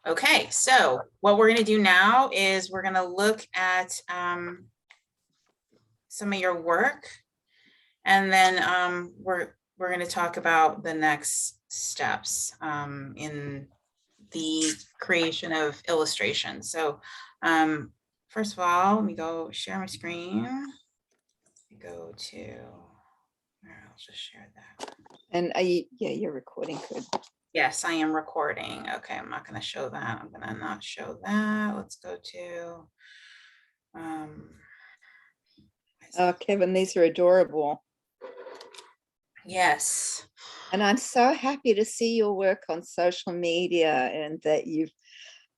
Okay, so what we're gonna do now is we're gonna look at some of your work, and then we're gonna talk about the next steps in the creation of illustration. So first of all, let me go share my screen. Go to, I'll just share that. And yeah, you're recording. Good. Yes, I am recording. Okay, I'm not going to show that. I'm going to not show that. Let's go to. Oh, Kevin, these are adorable. Yes. And I'm so happy to see your work on social media and that you've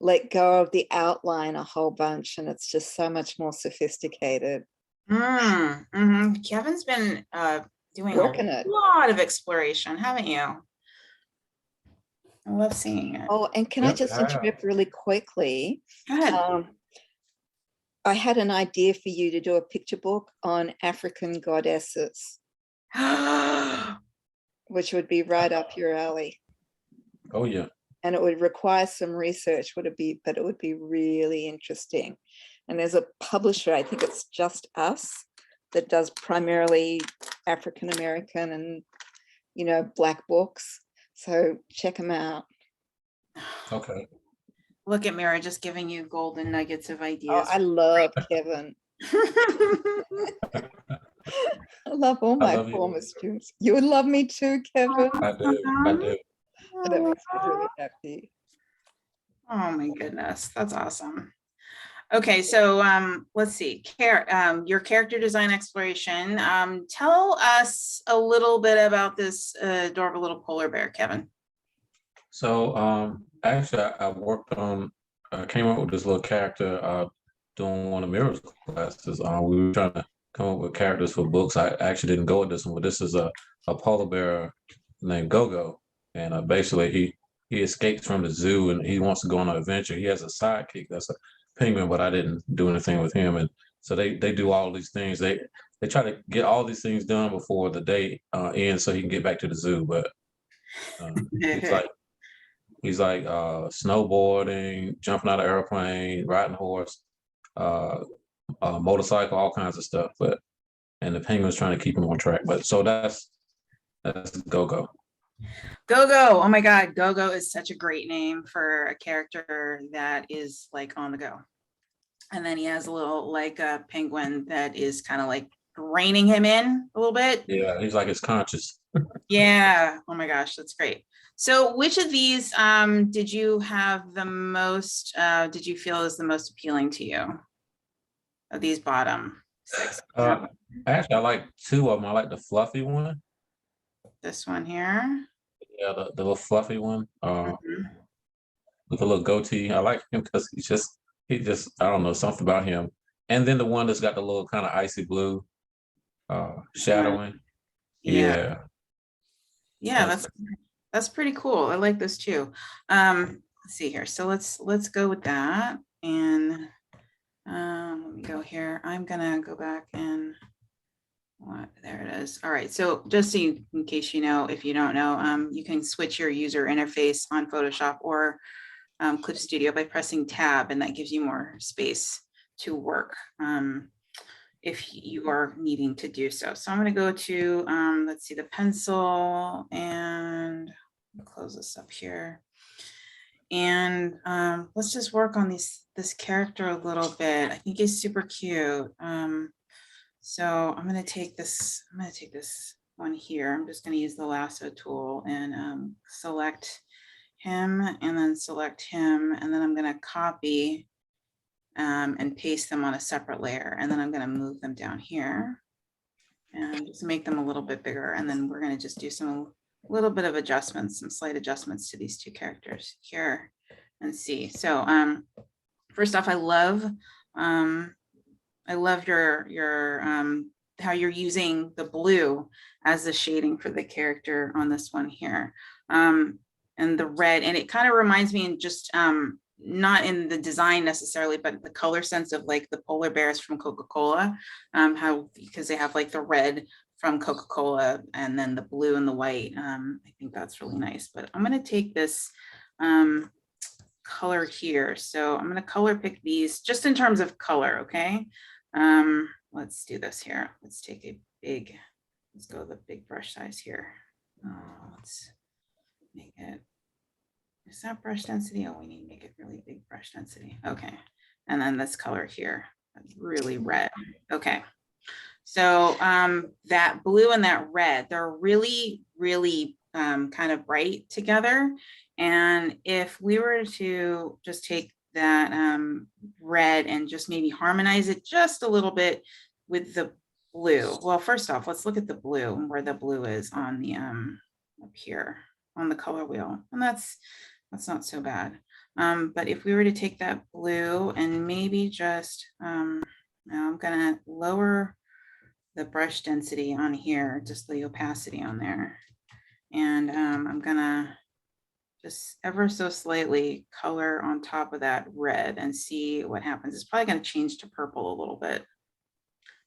let go of the outline a whole bunch and it's just so much more sophisticated. Kevin's been doing a lot of exploration, haven't you? I love seeing it. Oh, and can I just interrupt really quickly? Go ahead. I had an idea for you to do a picture book on African goddesses, which would be right up your alley. Oh yeah. And it would require some research, but it would be really interesting. And there's a publisher, I think it's Just Us, that does primarily African American and, you know, Black books. So check them out. Okay. Look at Mira just giving you golden nuggets of ideas. Oh, I love Kevin. I love all my former students. You would love me too, Kevin. I do. I do. That makes me really happy. Oh my goodness, that's awesome. Okay, so let's see, your character design exploration. Tell us a little bit about this adorable little polar bear, Kevin. So actually I worked on came up with this little character doing one of Mira's classes. We were trying to come up with characters for books. I actually didn't go with this one, but this is a polar bear named Gogo. And basically he escapes from the zoo and he wants to go on an adventure. He has a sidekick that's a penguin, but I didn't do anything with him. And so they do all these things. They try to get all these things done before the day ends so he can get back to the zoo. But he's like snowboarding, jumping out of airplane, riding horse, motorcycle, all kinds of stuff. And the penguin's trying to keep him on track. But so that's Gogo. Gogo. Oh my God. Gogo is such a great name for a character that is like on the go. And then he has a little like a penguin that is kind of like reining him in a little bit. Yeah, he's like his conscious. Yeah. Oh my gosh, that's great. So which of these did you have the most, did you feel is the most appealing to you of these bottom 6? Actually, I like 2 of them. I like the fluffy one. This one here. Yeah, the little fluffy one with a little goatee. I like him because he just, I don't know, something about him. And then the one that's got the little kind of icy blue shadowing. Yeah. Yeah, that's pretty cool. I like this too. Let's see here. So let's go with that. And let me go here. I'm gonna go back and there it is. All right. So just so in case you know, if you don't know, you can switch your user interface on Photoshop or Clip Studio by pressing tab, and that gives you more space to work if you are needing to do so. So I'm going to go to, let's see, the pencil, and close this up here. And let's just work on this character a little bit. I think he's super cute. So I'm going to take this one here. I'm just going to use the lasso tool and select him and then select him. And then I'm going to copy and paste them on a separate layer. And then I'm going to move them down here and just make them a little bit bigger. And then we're going to just do some little bit of adjustments, some slight adjustments to these 2 characters here and see. So first off, I love your how you're using the blue as the shading for the character on this one here. And the red, and it kind of reminds me, and just not in the design necessarily, but the color sense of like the polar bears from Coca-Cola, because they have like the red from Coca-Cola and then the blue and the white. I think that's really nice. But I'm going to take this color here. So I'm gonna color pick these just in terms of color, okay? Let's do this here. Let's take a big, let's go the big brush size here. Let's make it, is that brush density? Oh, we need to make it really big brush density. Okay. And then this color here, that's really red. Okay. So that blue and that red, they're really, really kind of bright together. And if we were to just take that red and just maybe harmonize it just a little bit with the blue. Well, first off, let's look at the blue and where the blue is on the up here on the color wheel. And that's not so bad. But if we were to take that blue and maybe just, now I'm gonna lower the brush density on here, just the opacity on there. And I'm gonna just ever so slightly color on top of that red and see what happens. It's probably gonna change to purple a little bit.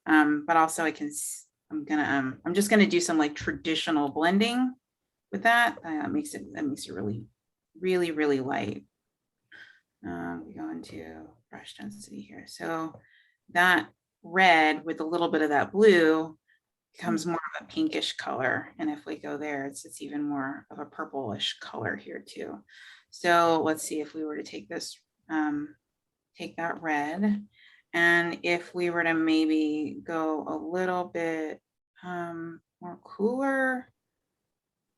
But also I'm just gonna do some like traditional blending with that. That makes it really, really, really light. We go into brush density here. So that red with a little bit of that blue becomes more of a pinkish color. And if we go there, it's even more of a purplish color here too. So let's see if we were to take this, take that red, and if we were to maybe go a little bit more cooler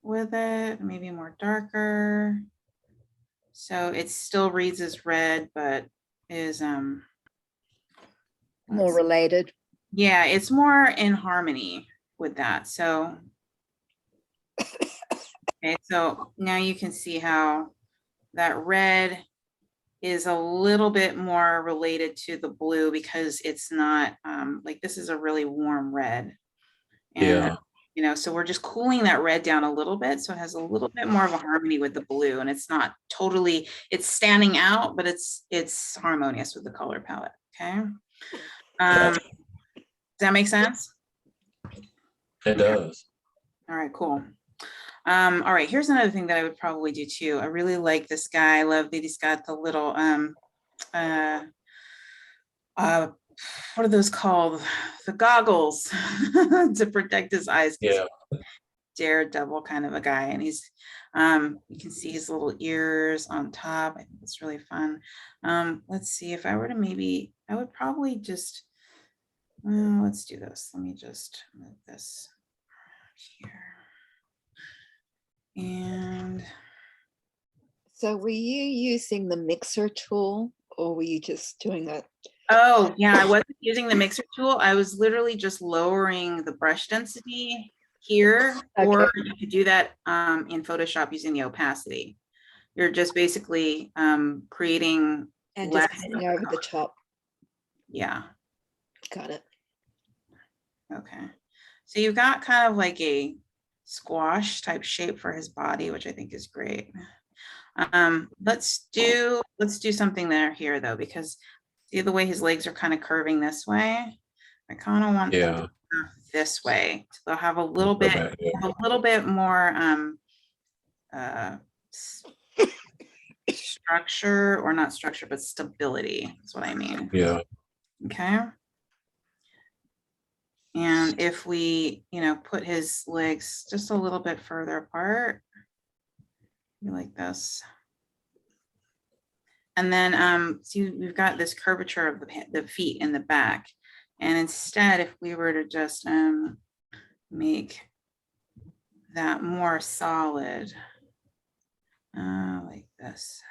with it, maybe more darker. So it still reads as red, but is More related. yeah, it's more in harmony with that. So okay, so now you can see how that red is a little bit more related to the blue because it's not like this is a really warm red. And Yeah. you know, so we're just cooling that red down a little bit. So it has a little bit more of a harmony with the blue, and it's not totally, it's standing out, but it's harmonious with the color palette. Okay. Does that make sense? It does. All right, cool. All right, here's another thing that I would probably do too. I really like this guy. I love that he's got the little what are those called? The goggles to protect his eyes. Yeah. Daredevil kind of a guy, and he's you can see his little ears on top. I think it's really fun. Let's see, if I were to maybe, I would probably just let's do this. Let me just move this here. And So were you using the mixer tool or were you just doing that? oh yeah, I wasn't using the mixer tool. I was literally just lowering the brush density here, or Okay. you could do that in Photoshop using the opacity. You're just basically creating And less. just painting over the top. Yeah. Got it. Okay. So you've got kind of like a squash type shape for his body, which I think is great. Let's do something there here though, because see the way his legs are kind of curving this way. I kind of want them to curve this way. So they'll have a little bit, more structure, or not structure, but stability is what I mean. Yeah. Okay. And if we, you know, put his legs just a little bit further apart, like this. And then see, we've got this curvature of the feet in the back. And instead, if we were to just make that more solid, like this.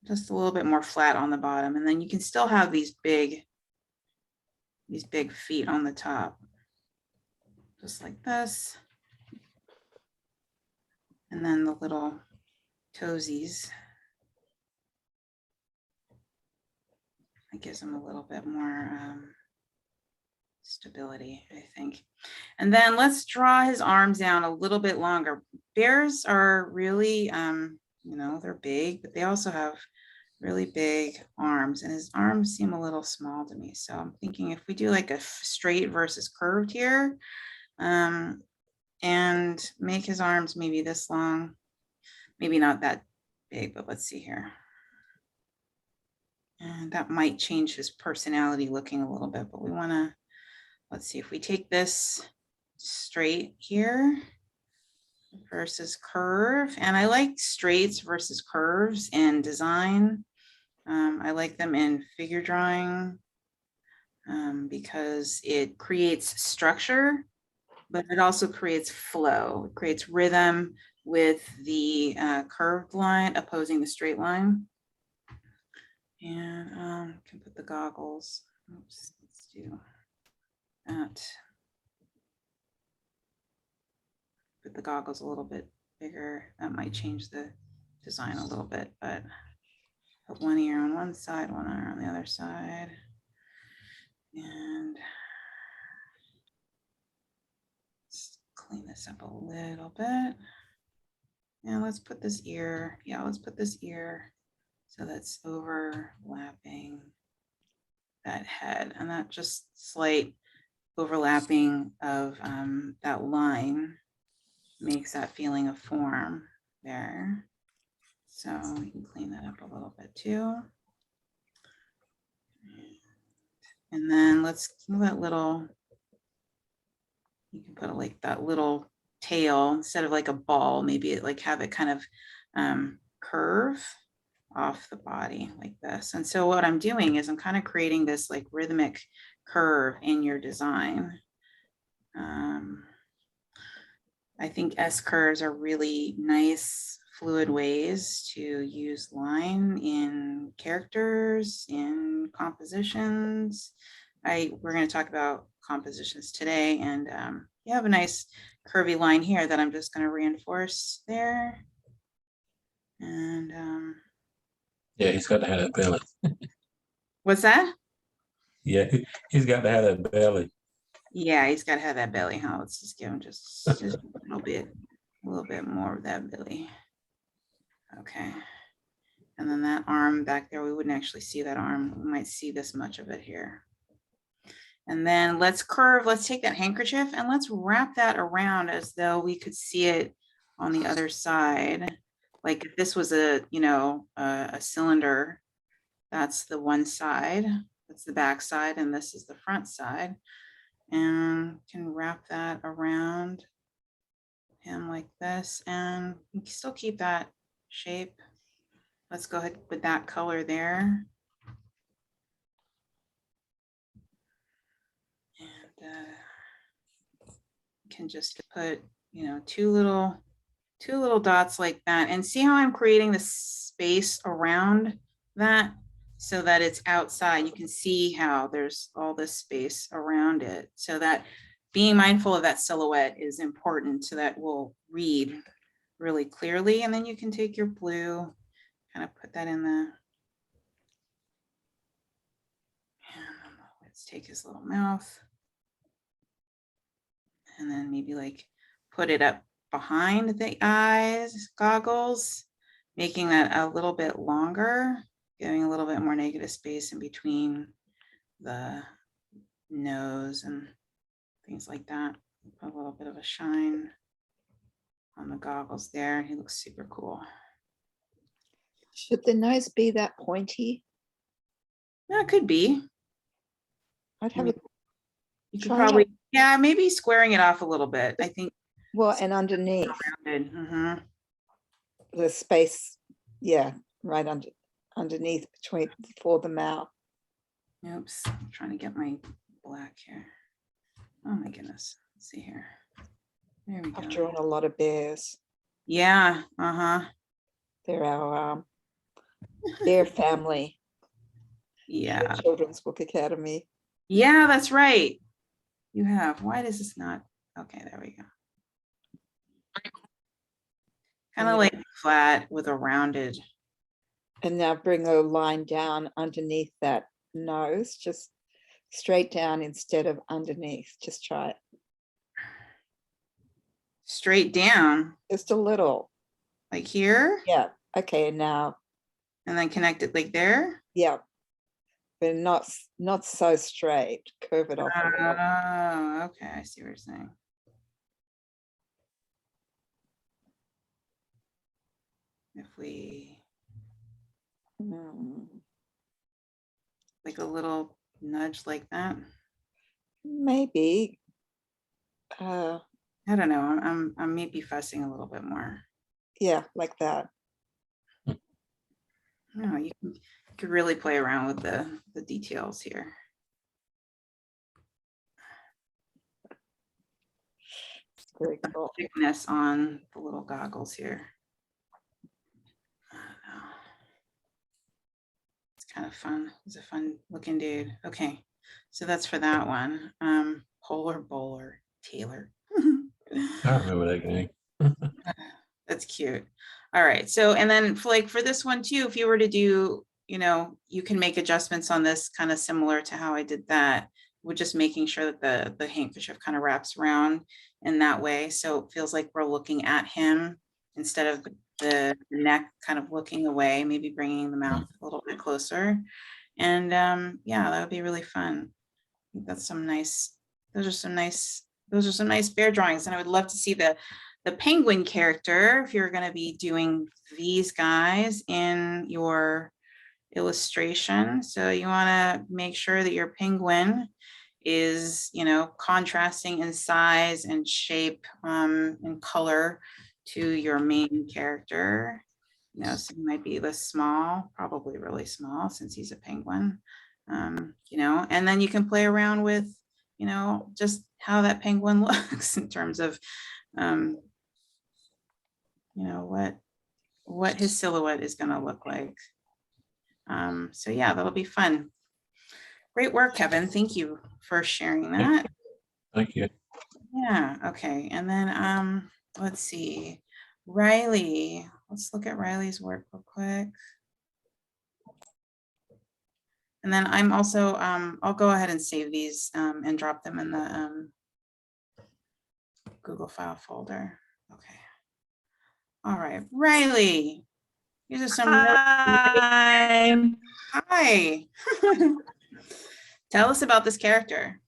Just a little bit more flat on the bottom. And then you can still have these big feet on the top. Just like this. And then the little toesies. That gives them a little bit more stability, I think. And then let's draw his arms down a little bit longer. Bears are really, you know, they're big, but they also have really big arms, and his arms seem a little small to me. So I'm thinking if we do like a straight versus curved here, and make his arms maybe this long, maybe not that big, but let's see here. And that might change his personality looking a little bit, but we want to, let's see if we take this straight here versus curve. And I like straights versus curves in design. I like them in figure drawing because it creates structure, but it also creates flow. It creates rhythm with the curved line opposing the straight line. And can put the goggles. Oops, let's do that. Put the goggles a little bit bigger. That might change the design a little bit, but put one ear on one side, one ear on the other side. And let's clean this up a little bit. And let's put this ear, yeah, let's put this ear so that's overlapping that head, and that just slight overlapping of that line makes that feeling of form there. So we can clean that up a little bit too. And then let's do that little, you can put like that little tail instead of like a ball, maybe it like have it kind of curve off the body like this. And so what I'm doing is I'm kind of creating this like rhythmic curve in your design. I think S curves are really nice fluid ways to use line in characters, in compositions. We're going to talk about compositions today, and you have a nice curvy line here that I'm just going to reinforce there. And Yeah, he's got to have that belly. what's that? Yeah, he's got to have that belly. Yeah, he's got to have that belly, huh? Let's just give him just a little bit more of that belly. Okay. And then that arm back there, we wouldn't actually see that arm. We might see this much of it here. And then let's curve, let's take that handkerchief and let's wrap that around as though we could see it on the other side. Like if this was a, you know, a cylinder, that's the one side, that's the back side, and this is the front side. And can wrap that around him like this, and you can still keep that shape. Let's go ahead with that color there. And can just put, you know, two little dots like that, and see how I'm creating the space around that so that it's outside. You can see how there's all this space around it, so that being mindful of that silhouette is important so that we'll read really clearly. And then you can take your blue, kind of put that in the, let's take his little mouth and then maybe like put it up behind the eyes, goggles, making that a little bit longer, giving a little bit more negative space in between the nose and things like that. Put a little bit of a shine on the goggles there. He looks super cool. Should the nose be that pointy? Yeah, it could be. I'd have a, You could Try probably, it. yeah, maybe squaring it off a little bit. I think well, and underneath rounded. Mhm. the space, yeah, right underneath between for the mouth. Oops, I'm trying to get my black here. Oh my goodness. Let's see here. There we I've go. drawn a lot of bears. Yeah, uh-huh. They're our bear family. Yeah. Children's Book Academy. Yeah, that's right. You have. Why does this not? Okay, there we go. Kind of like flat with a rounded. And now bring a line down underneath that nose, just straight down instead of underneath. Just try it. Straight down, Just a little. like here, Yeah. Okay. And now, and then connect it like there. yeah. But not so straight. Curve it off a little. Oh, okay. I see what you're saying. if we, Mm, like a little nudge like that. maybe. I don't know, I'm maybe fussing a little bit more. Yeah, like that. No, you could really play around with the details here. Very cool. Thickness on the little goggles here. I don't know. It's kind of fun. He's a fun looking dude. Okay, so that's for that one. Polar Bowler Taylor. I remember that game. That's cute. All right. So, and then for this one too, if you were to do, you can make adjustments on this kind of similar to how I did that. We're just making sure that the handkerchief kind of wraps around in that way. So it feels like we're looking at him instead of the neck kind of looking away, maybe bringing the mouth a little bit closer. And yeah, that would be really fun. I think that's those are some nice bear drawings. And I would love to see the penguin character, if you're going to be doing these guys in your illustration. So you want to make sure that your penguin is, contrasting in size and shape and color to your main character. So he might be this small, probably really small since he's a penguin. And then you can play around with, just how that penguin looks in terms of what his silhouette is going to look like. So yeah, that'll be fun. Great work, Kevin. Thank you for sharing that. Thank you. Yeah, okay. And then let's see. Riley, let's look at Riley's work real quick. And then I'm also, I'll go ahead and save these and drop them in the Google file folder. Okay. All right, Riley. These are some Hi. Hi. Tell us about this character.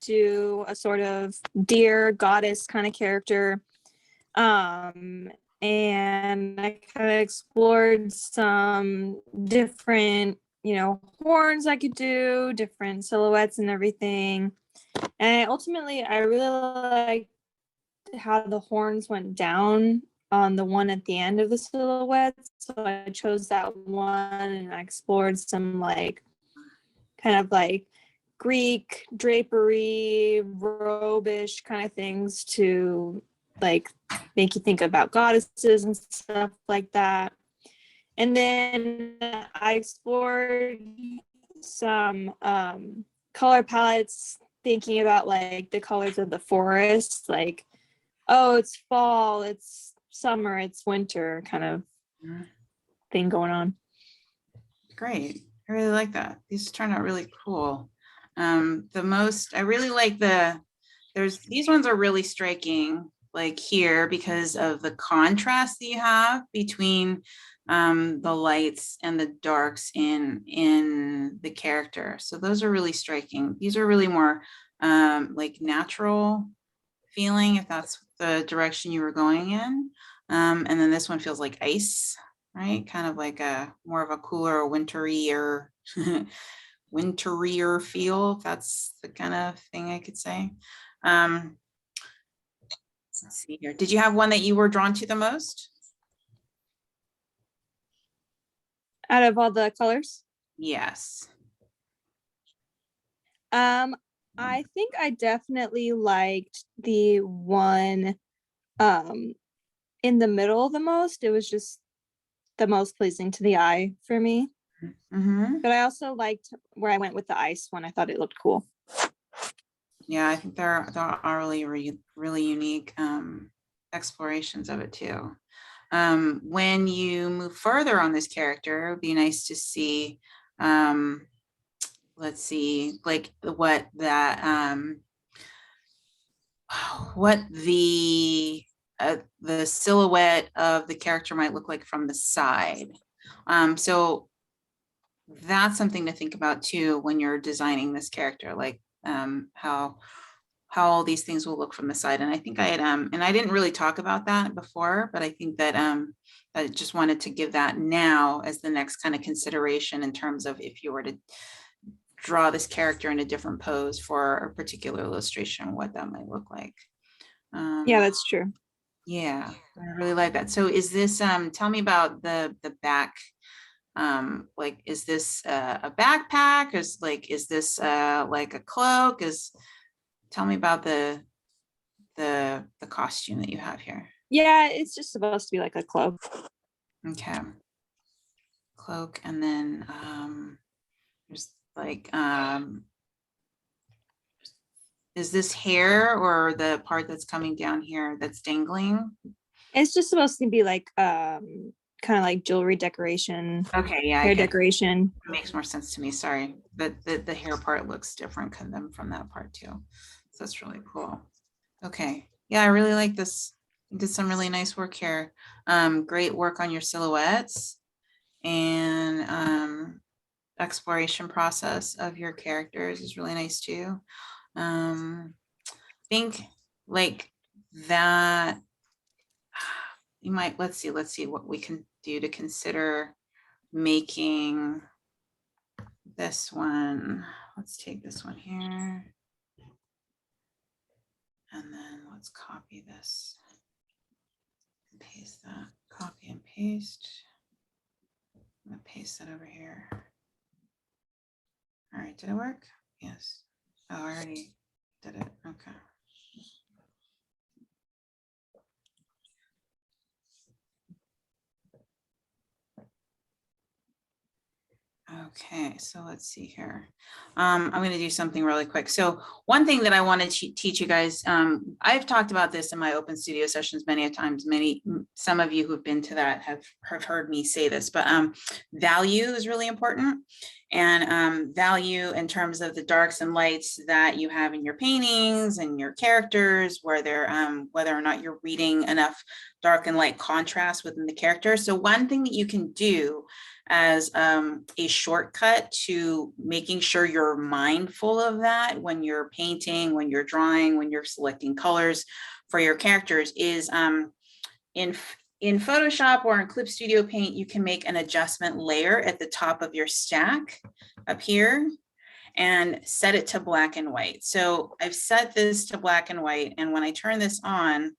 Do a sort of deer goddess kind of character. And I kind of explored some different, horns I could do, different silhouettes and everything. And ultimately, I really liked how the horns went down on the one at the end of the silhouette. So I chose that one and I explored some kind of Greek drapery, robe-ish kind of things to make you think about goddesses and stuff like that. And then I explored some color palettes, thinking about the colors of the forest, oh, it's fall, it's summer, it's winter kind of thing going on. Great. I really like that. These turned out really cool. I really like these ones are really striking, here, because of the contrast that you have between the lights and the darks in the character. So those are really striking. These are really more natural feeling, if that's the direction you were going in. And then this one feels like ice, right? Kind of like more of a cooler, winterier feel, if that's the kind of thing I could say. Let's see here. Did you have one that you were drawn to the most? Out of all the colors? Yes. I think I definitely liked the one in the middle the most. It was just the most pleasing to the eye for me. Mm-hmm. But I also liked where I went with the ice one. I thought it looked cool. Yeah, I think there are really unique explorations of it too. When you move further on this character, it would be nice to see, let's see, what the silhouette of the character might look like from the side. So that's something to think about too when you're designing this character, how how all these things will look from the side. And I think I had, and I didn't really talk about that before, but I think that I just wanted to give that now as the next kind of consideration in terms of if you were to draw this character in a different pose for a particular illustration, what that might look like. Yeah, that's true. Yeah, I really like that. So is this, tell me about the back, like, is this a backpack? Is this like a cloak? Tell me about the costume that you have here. Yeah, it's just supposed to be like a cloak. Okay. Cloak, and then there's like, is this hair or the part that's coming down here that's dangling? It's just supposed to be like kind of like jewelry decoration, Okay, yeah, I hair get it. decoration. Makes more sense to me. Sorry, but the hair part looks different than from that part too. So that's really cool. Okay, yeah, I really like this. You did some really nice work here. Great work on your silhouettes and exploration process of your characters is really nice too. Think like that. You might, let's see what we can do to consider making this one. Let's take this one here. And then let's copy this. Paste that, copy and paste. I'm gonna paste that over here. All right, did it work? Yes. Oh, I already did it, okay. Okay, so let's see here. I'm going to do something really quick. So one thing that I want to teach you guys, I've talked about this in my open studio sessions many a times. Some of you who've been to that have heard me say this, but value is really important. And value in terms of the darks and lights that you have in your paintings and your characters, where they're whether or not you're reading enough dark and light contrast within the character. So one thing that you can do as a shortcut to making sure you're mindful of that when you're painting, when you're drawing, when you're selecting colors for your characters is in Photoshop or in Clip Studio Paint, you can make an adjustment layer at the top of your stack up here and set it to black and white. So I've set this to black and white, and when I turn this on,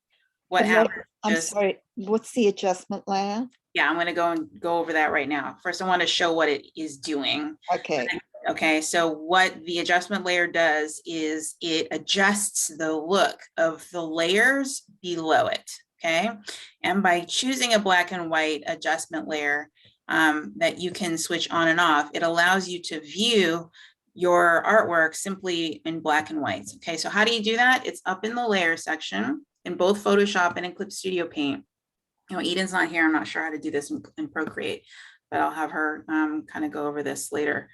what happens? I'm sorry, what's the adjustment layer? Yeah, I'm going to go over that right now. First, I want to show what it is doing. Okay. Okay, so what the adjustment layer does is it adjusts the look of the layers below it. Okay, and by choosing a black and white adjustment layer that you can switch on and off, it allows you to view your artwork simply in black and white. Okay, so how do you do that? It's up in the layer section in both Photoshop and in Clip Studio Paint. You know, Eden's not here. I'm not sure how to do this in Procreate, but I'll have her kind of go over this later.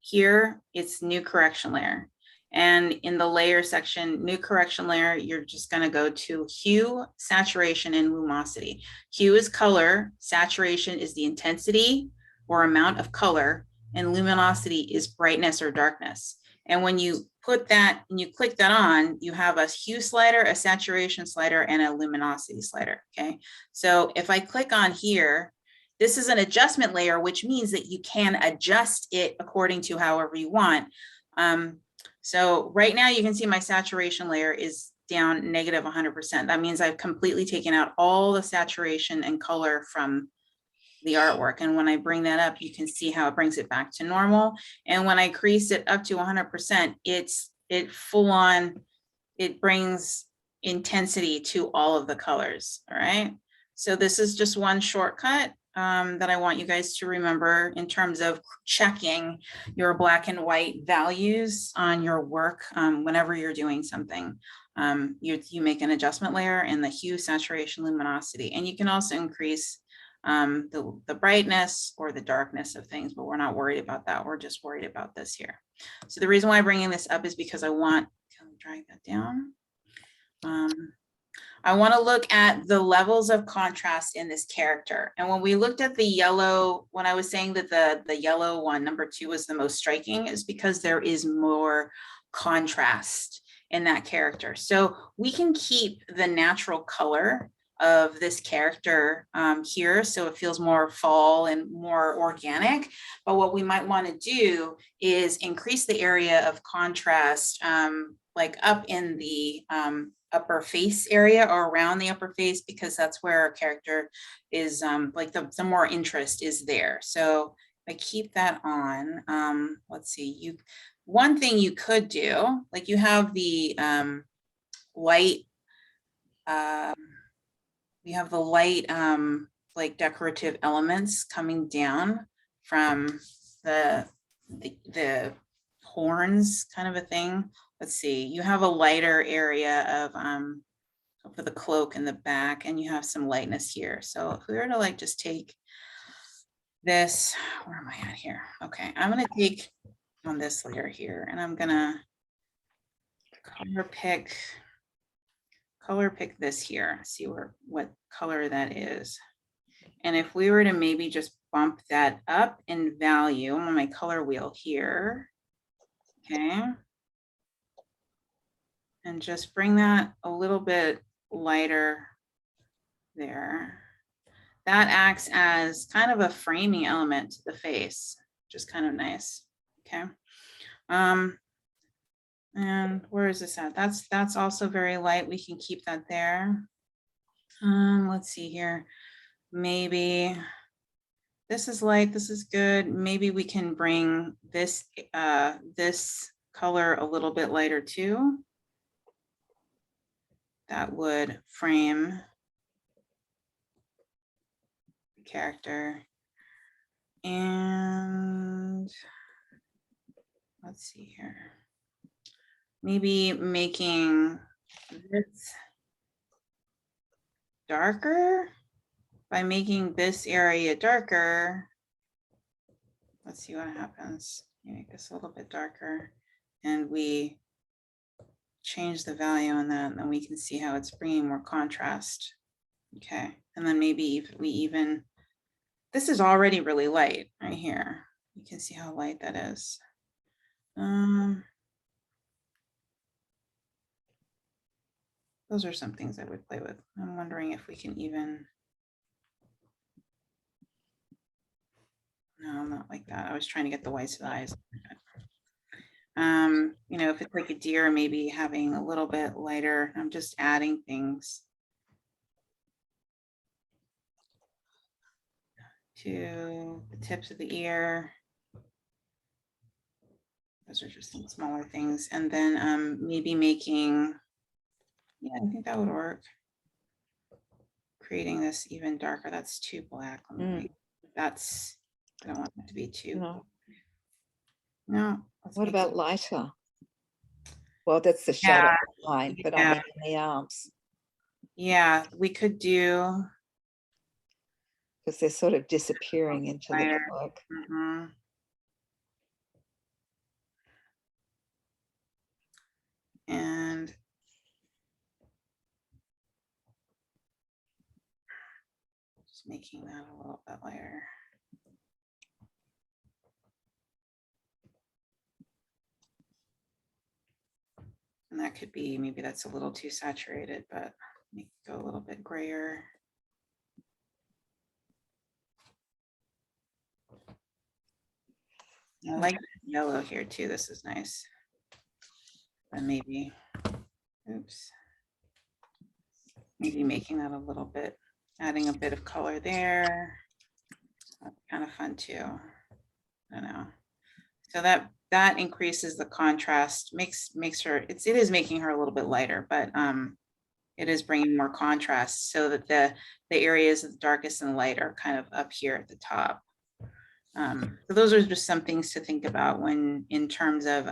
Here, it's new correction layer. And in the layer section, new correction layer, you're just going to go to hue, saturation, and luminosity. Hue is color, saturation is the intensity or amount of color, and luminosity is brightness or darkness. And when you put that and you click that on, you have a hue slider, a saturation slider, and a luminosity slider. Okay, so if I click on here, this is an adjustment layer, which means that you can adjust it according to however you want. So right now you can see my saturation layer is down -100%. That means I've completely taken out all the saturation and color from the artwork. And when I bring that up, you can see how it brings it back to normal. And when I increase it up to 100%, it full on, it brings intensity to all of the colors. All right. So this is just one shortcut that I want you guys to remember in terms of checking your black and white values on your work whenever you're doing something. You make an adjustment layer in the hue, saturation, luminosity, and you can also increase the brightness or the darkness of things, but we're not worried about that. We're just worried about this here. So the reason why I'm bringing this up is because I want to drag that down. I want to look at the levels of contrast in this character. And when we looked at the yellow, when I was saying that the yellow one, number 2, was the most striking, is because there is more contrast in that character. So we can keep the natural color of this character here, so it feels more fall and more organic. But what we might want to do is increase the area of contrast, like up in the upper face area or around the upper face, because that's where our character is, like the more interest is there. So I keep that on. Let's see, one thing you could do, like you have the light, we have the light, like decorative elements coming down from the horns kind of a thing. Let's see, you have a lighter area of for the cloak in the back, and you have some lightness here. So if we were to like just take this, where am I at here? Okay, I'm gonna take on this layer here, and I'm gonna color pick this here, see what color that is. And if we were to maybe just bump that up in value on my color wheel here, okay, and just bring that a little bit lighter there. That acts as kind of a framing element to the face, which is kind of nice. Okay. And where is this at? That's also very light. We can keep that there. Let's see here. Maybe this is light, this is good. Maybe we can bring this this color a little bit lighter too. That would frame the character. And let's see here. Maybe making this darker by making this area darker. Let's see what happens. You make this a little bit darker and we change the value on that, and then we can see how it's bringing more contrast. Okay, and then maybe this is already really light right here. You can see how light that is. Those are some things I would play with. I'm wondering if we can even, no, not like that. I was trying to get the whites of the eyes. You know, if it's like a deer, maybe having a little bit lighter, I'm just adding things to the tips of the ear. Those are just some smaller things. And then maybe making, yeah, I think that would work. Creating this even darker. That's too black. That's, I don't want it to be too. No. What about lighter? Well, that's the shadow line, but I mean in the arms. Yeah, we could do. Because they're sort of disappearing into the cloak. And just making that a little bit lighter. And that could be, maybe that's a little too saturated, but make it go a little bit grayer. I like yellow here too. This is nice. And maybe, oops. Maybe making that a little bit, adding a bit of color there. That's kind of fun too. I don't know. So that increases the contrast, makes her, it is making her a little bit lighter, but it is bringing more contrast so that the areas of the darkest and light are kind of up here at the top. So those are just some things to think about when in terms of,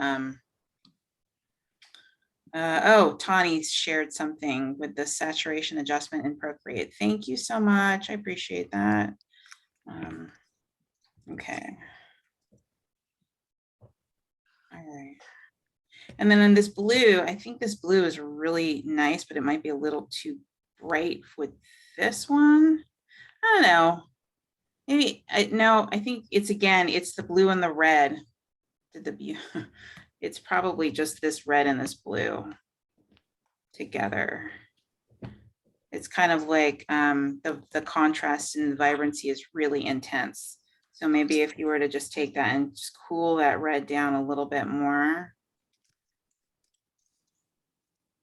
oh, Tawny shared something with the saturation adjustment in Procreate. Thank you so much. I appreciate that. Okay. All right. And then in this blue, I think this blue is really nice, but it might be a little too bright with this one. I don't know. Maybe, no, I think it's, again, it's the blue and the red. It's probably just this red and this blue. together. It's kind of like the contrast and vibrancy is really intense. So maybe if you were to just take that and just cool that red down a little bit more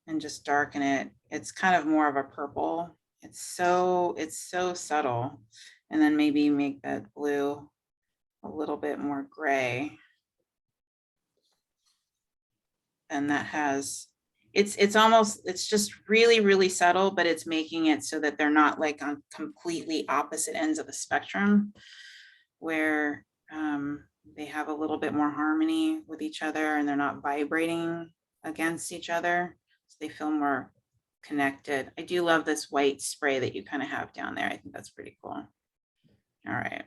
and just darken it, it's kind of more of a purple. It's so subtle. And then maybe make that blue a little bit more gray. And that has, it's almost, it's just really, really subtle, but it's making it so that they're not like on completely opposite ends of the spectrum, where they have a little bit more harmony with each other and they're not vibrating against each other. So they feel more connected. I do love this white spray that you kind of have down there. I think that's pretty cool. All right,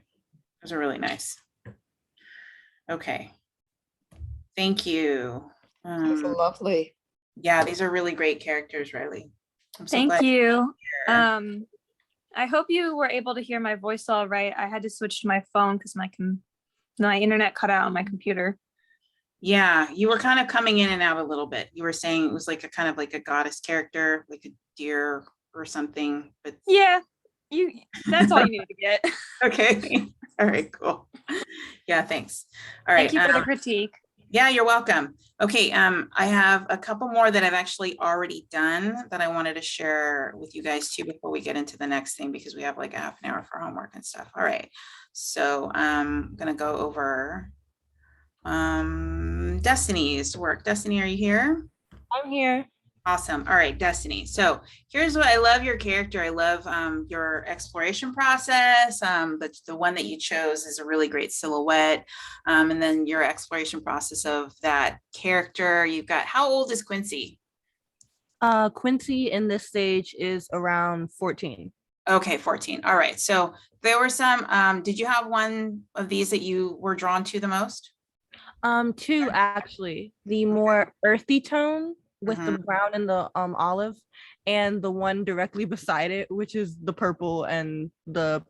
those are really nice. Okay, thank you. Those are lovely. Yeah, these are really great characters, Riley. I'm so Thank glad you. you're here. I hope you were able to hear my voice all right. I had to switch to my phone because my internet cut out on my computer. Yeah, you were kind of coming in and out a little bit. You were saying it was like a kind of like a goddess character, like a deer or something, but Yeah, that's all you needed to get. okay. All right, cool. Yeah, thanks. All right. Thank you for the critique. Yeah, you're welcome. Okay, I have a couple more that I've actually already done that I wanted to share with you guys too before we get into the next thing, because we have like a half an hour for homework and stuff. All right, so I'm gonna go over Destiny's work. Destiny, are you here? I'm here. Awesome. All right, Destiny. So here's what I love your character. I love your exploration process. The one that you chose is a really great silhouette. And then your exploration process of that character. You've got, how old is Quincy? Quincy in this stage is around 14. Okay, 14. All right. So there were some, did you have one of these that you were drawn to the most? Two actually. The more earthy tone with the Mhm. brown and the olive, and the one directly beside it, which is the purple and the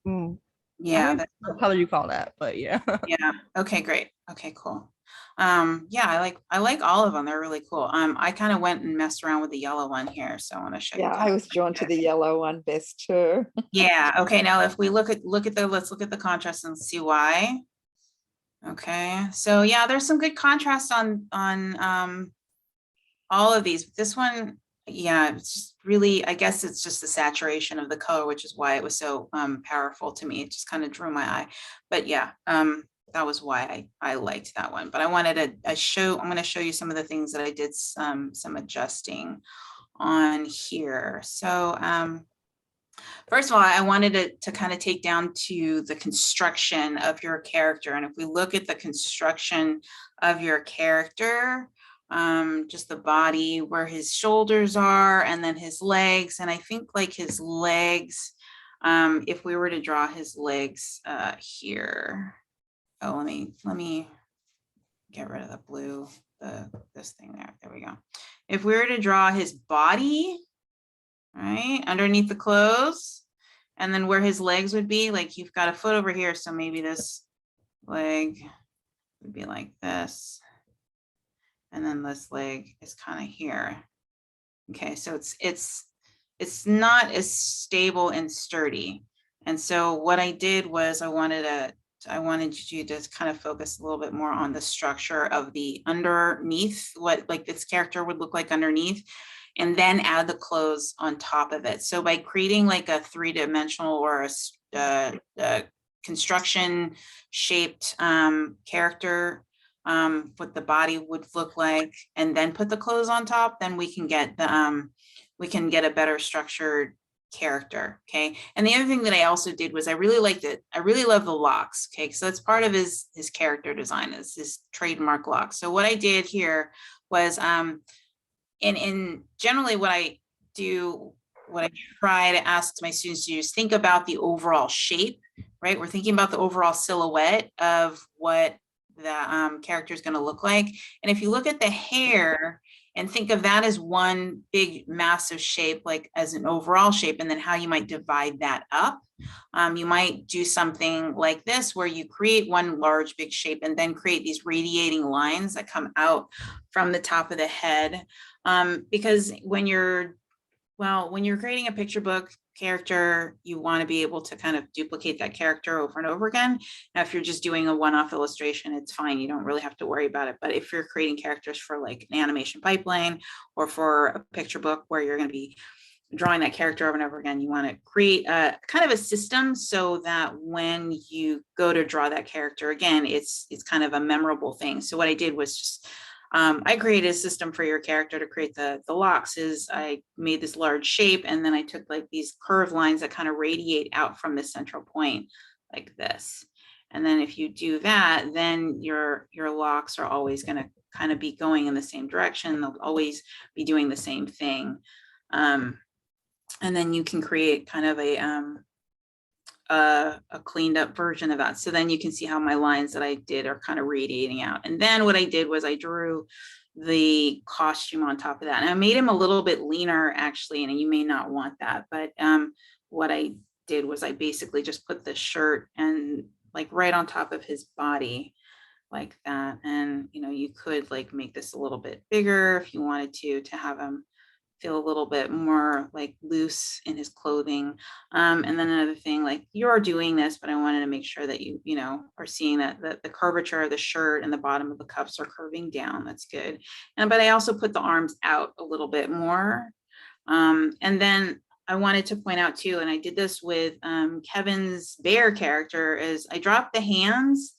I Yeah, don't know what color you call that, but yeah. yeah. Okay, great. Okay, cool. Yeah, I like all of them. They're really cool. I kind of went and messed around with the yellow one here, so I want to show you. Yeah, kind I of- was drawn to the yellow one best too. Yeah, okay, now if we let's look at the contrast and see why. Okay, so yeah, there's some good contrast on all of these. This one, yeah, it's just really, I guess it's just the saturation of the color, which is why it was so powerful to me. It just kind of drew my eye. But yeah, that was why I liked that one. But I wanted I'm going to show you some of the things that I did some adjusting on here. So first of all, I wanted to kind of take down to the construction of your character. And if we look at the construction of your character, just the body, where his shoulders are, and then his legs. And I think like his legs, if we were to draw his legs here. Oh, let me get rid of the blue, this thing there. There we go. If we were to draw his body, right, underneath the clothes, and then where his legs would be, like you've got a foot over here, so maybe this leg would be like this, and then this leg is kind of here. Okay, so it's not as stable and sturdy. And so what I did was I wanted you to kind of focus a little bit more on the structure of the underneath, what like this character would look like underneath, and then add the clothes on top of it. So by creating like a three-dimensional or a construction shaped character, what the body would look like, and then put the clothes on top, then we can get a better structured character. Okay, and the other thing that I also did was I really love the locks. Okay, so that's part of his character design, is his trademark locks. So what I did here was in generally what I try to ask my students to do is think about the overall shape, right? We're thinking about the overall silhouette of what the character is going to look like. And if you look at the hair, and think of that as one big massive shape, like as an overall shape, and then how you might divide that up. You might do something like this where you create one large big shape and then create these radiating lines that come out from the top of the head. Because when you're creating a picture book character, you want to be able to kind of duplicate that character over and over again. Now, if you're just doing a one-off illustration, it's fine. You don't really have to worry about it. But if you're creating characters for like an animation pipeline or for a picture book where you're going to be drawing that character over and over again, you want to create a kind of a system so that when you go to draw that character again, it's kind of a memorable thing. So what I did was just I created a system for your character to create the locks. Is I made this large shape, and then I took like these curved lines that kind of radiate out from the central point like this. And then if you do that, then your locks are always going to kind of be going in the same direction. They'll always be doing the same thing. And then you can create kind of a cleaned up version of that. So then you can see how my lines that I did are kind of radiating out. And then what I did was I drew the costume on top of that. And I made him a little bit leaner actually, and you may not want that, but what I did was I basically just put the shirt and like right on top of his body like that. And you could like make this a little bit bigger if you wanted to have him feel a little bit more like loose in his clothing. And then another thing, like you're doing this, but I wanted to make sure that you are seeing that the curvature of the shirt and the bottom of the cuffs are curving down. That's good. But I also put the arms out a little bit more. And then I wanted to point out too, and I did this with Kevin's bear character, is I dropped the hands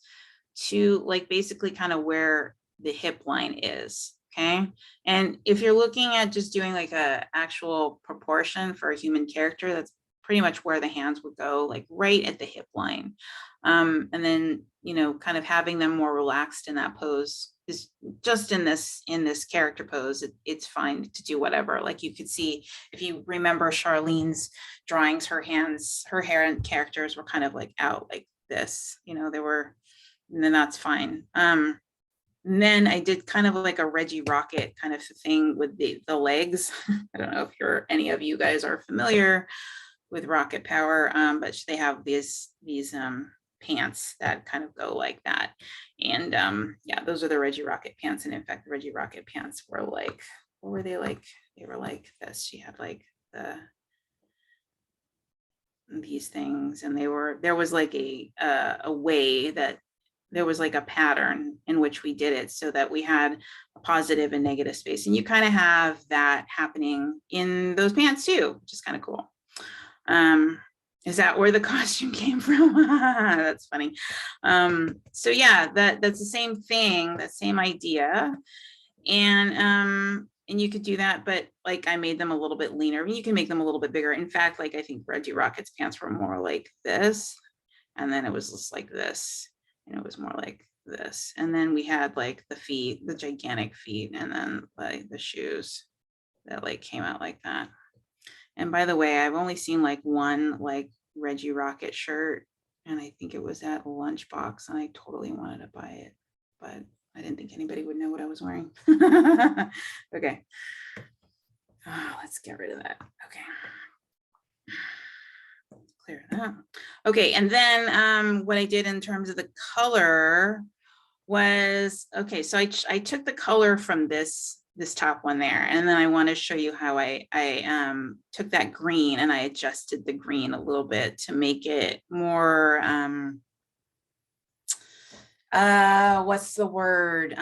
to like basically kind of where the hip line is. Okay. And if you're looking at just doing like a actual proportion for a human character, that's pretty much where the hands would go, like right at the hip line. And then, kind of having them more relaxed in that pose is just in this character pose. It's fine to do whatever. Like you could see, if you remember Charlene's drawings, her hair and characters were kind of like out like this, they were, and then that's fine. And then I did kind of like a Reggie Rocket kind of thing with the legs. I don't know if any of you guys are familiar with Rocket Power, but they have these pants that kind of go like that. And yeah, those are the Reggie Rocket pants. And in fact, the Reggie Rocket pants were like, what were they like? They were like this. She had like these things, and there was like a way that there was like a pattern in which we did it so that we had a positive and negative space. And you kind of have that happening in those pants too, which is kind of cool. Is that where the costume came from? That's funny. So yeah, that's the same thing, that same idea. And you could do that, but like I made them a little bit leaner. You can make them a little bit bigger. In fact, like I think Reggie Rocket's pants were more like this. And then it was just like this. And it was more like this. And then we had like the feet, the gigantic feet, and then like the shoes that like came out like that. And by the way, I've only seen like one like Reggie Rocket shirt, and I think it was at Lunchbox, and I totally wanted to buy it, but I didn't think anybody would know what I was wearing. Okay. Let's get rid of that. Okay. Clear that. Okay, and then what I did in terms of the color was, okay, so I took the color from this top one there, and then I want to show you how I took that green and I adjusted the green a little bit to make it more what's the word,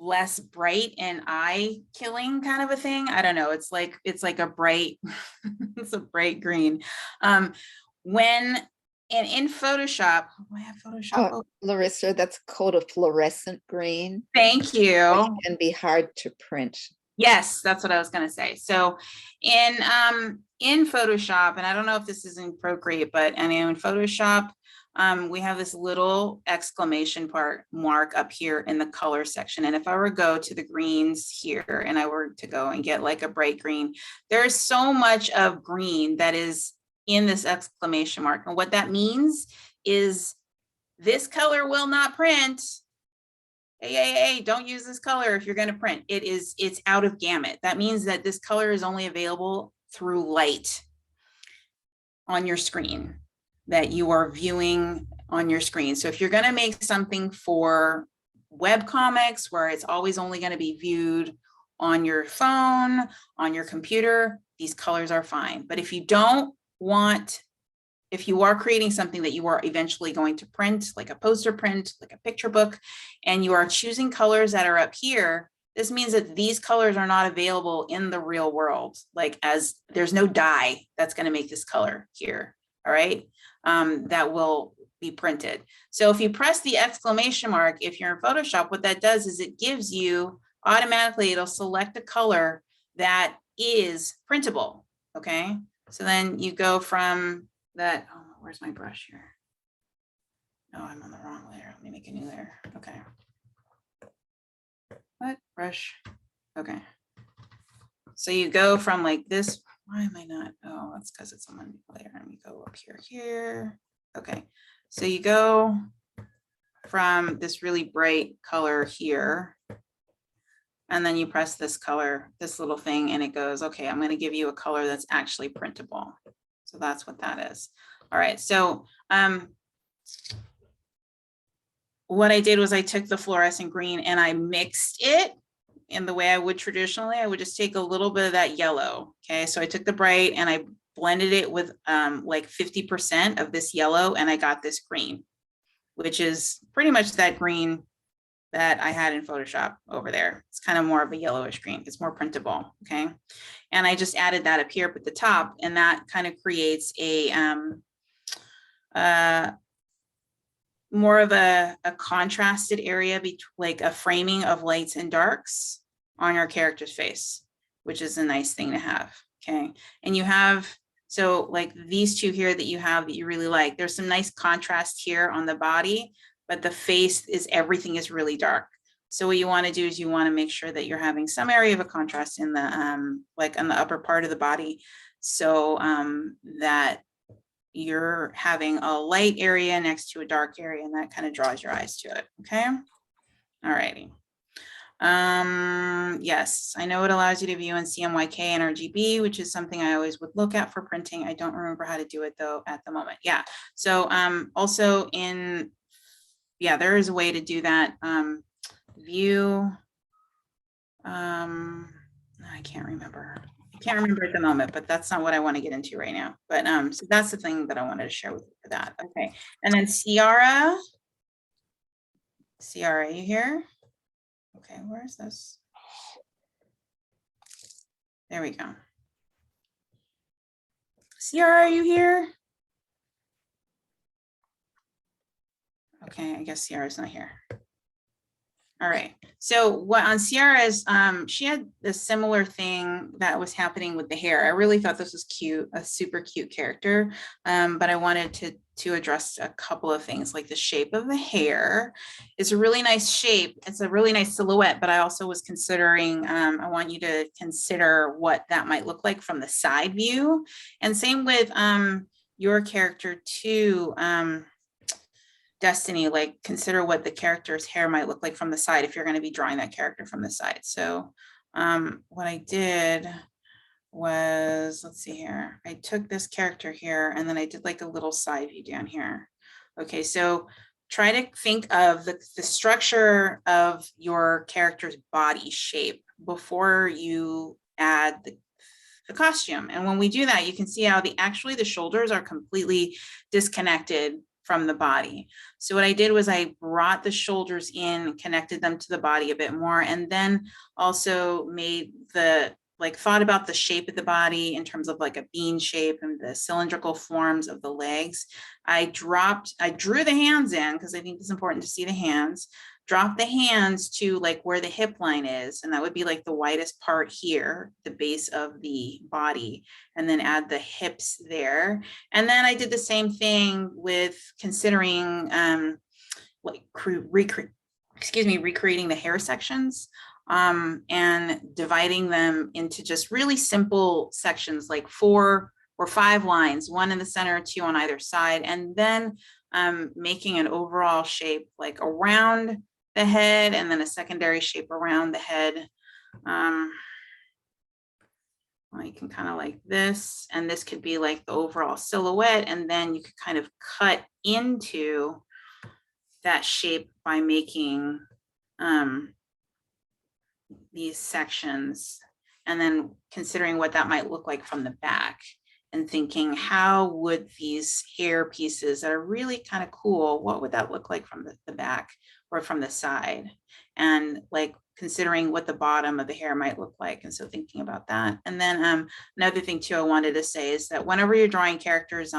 less bright and eye killing kind of a thing. I don't know. It's like a bright, it's a bright green. In Photoshop, I have Photoshop. Oh, Larissa, that's called a fluorescent green, Thank you. which can be hard to print. Yes, that's what I was going to say. So in Photoshop, and I don't know if this is in Procreate, but I mean, in Photoshop, we have this little exclamation mark up here in the color section. And if I were to go to the greens here and I were to go and get like a bright green, there's so much of green that is in this exclamation mark. And what that means is this color will not print hey, don't use this color if you're going to print. It's out of gamut. That means that this color is only available through light on your screen that you are viewing on your screen. So if you're going to make something for web comics where it's always only going to be viewed on your phone, on your computer, these colors are fine. But if you don't want, if you are creating something that you are eventually going to print, like a poster print, like a picture book, and you are choosing colors that are up here, this means that these colors are not available in the real world. Like, as there's no dye that's going to make this color here. All right. That will be printed. So if you press the exclamation mark, if you're in Photoshop, what that does is it gives you automatically, it'll select a color that is printable. Okay. So then you go from that. Oh, where's my brush here? No, I'm on the wrong layer. Let me make a new layer. Okay. What brush? Okay. So you go from like this. Why am I not? Oh, that's because it's on one layer. And we go up here. Okay. So you go from this really bright color here. And then you press this color, this little thing, and it goes, okay, I'm going to give you a color that's actually printable. So that's what that is. All right. So what I did was I took the fluorescent green and I mixed it in the way I would traditionally. I would just take a little bit of that yellow. Okay. So I took the bright and I blended it with like 50% of this yellow, and I got this green, which is pretty much that green that I had in Photoshop over there. It's kind of more of a yellowish green. It's more printable. Okay. And I just added that up here at the top, and that kind of creates a more of a contrasted area, between like a framing of lights and darks on your character's face, which is a nice thing to have. Okay. And you have, so like these two here that you have that you really like, there's some nice contrast here on the body, but the face is, everything is really dark. So what you want to do is you want to make sure that you're having some area of a contrast in the like on the upper part of the body, so that you're having a light area next to a dark area, and that kind of draws your eyes to it. Okay. All righty. Yes, I know it allows you to view in CMYK and RGB, which is something I always would look at for printing. I don't remember how to do it though at the moment. Yeah. So also in, yeah, there is a way to do that. View. I can't remember. I can't remember at the moment, but that's not what I want to get into right now. But so that's the thing that I wanted to share with you for that. Okay. And then Ciara. Ciara, you here? Okay, where is this? There we go. Ciara, are you here? Okay, I guess Ciara's not here. All right. So what on Ciara's, she had a similar thing that was happening with the hair. I really thought this was cute, a super cute character. But I wanted to address a couple of things, like the shape of the hair. It's a really nice shape. It's a really nice silhouette, but I also was considering, I want you to consider what that might look like from the side view. And same with your character too. Destiny, like consider what the character's hair might look like from the side if you're going to be drawing that character from the side. So what I did was, let's see here, I took this character here and then I did like a little side view down here. Okay, so try to think of the structure of your character's body shape before you add the costume. And when we do that, you can see how actually the shoulders are completely disconnected from the body. So what I did was I brought the shoulders in, connected them to the body a bit more, and then also made thought about the shape of the body in terms of like a bean shape and the cylindrical forms of the legs. I drew the hands in because I think it's important to see the hands, drop the hands to like where the hip line is, and that would be like the widest part here, the base of the body, and then add the hips there. And then I did the same thing with considering recreating the hair sections and dividing them into just really simple sections, like 4 or 5 lines, 1 in the center, 2 on either side, and then making an overall shape like around the head and then a secondary shape around the head. Well, you can kind of like this, and this could be like the overall silhouette, and then you could kind of cut into that shape by making these sections, and then considering what that might look like from the back, and thinking, how would these hair pieces that are really kind of cool, what would that look like from the back or from the side? And like considering what the bottom of the hair might look like. And so thinking about that. And then another thing too I wanted to say is that whenever you're drawing characters,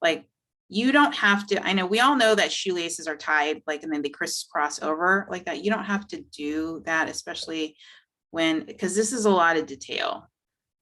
like you don't have to, I know we all know that shoelaces are tied, like, and then they crisscross over like that. You don't have to do that, especially when, because this is a lot of detail.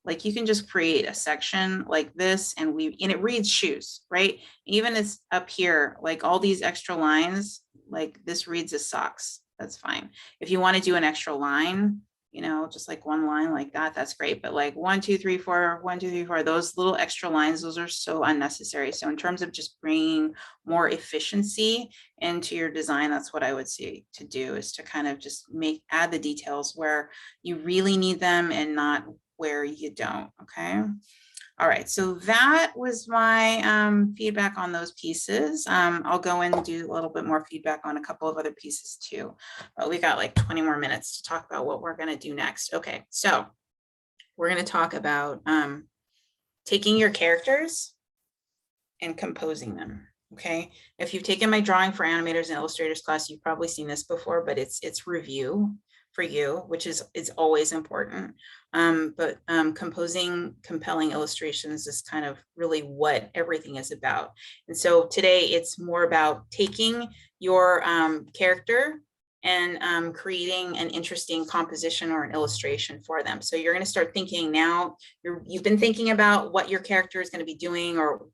Like you can just create a section like this and it reads shoes, right? Even it's up here, like all these extra lines, like this reads as socks. That's fine. If you want to do an extra line, you know, just like one line like that, that's great. But like 1, 2, 3, 4, 1, 2, 3, 4, those little extra lines, those are so unnecessary. So in terms of just bringing more efficiency into your design, that's what I would say to do, is to kind of just add the details where you really need them and not where you don't. Okay. All right, so that was my feedback on those pieces. I'll go in and do a little bit more feedback on a couple of other pieces too. But we got like 20 more minutes to talk about what we're gonna do next. Okay, so we're gonna talk about taking your characters and composing them. Okay, if you've taken my drawing for animators and illustrators class, you've probably seen this before, but it's review for you, which is always important. But composing compelling illustrations is kind of really what everything is about. And so today it's more about taking your character and creating an interesting composition or an illustration for them. So you're going to start thinking now, you've been thinking about what your character is going to be doing or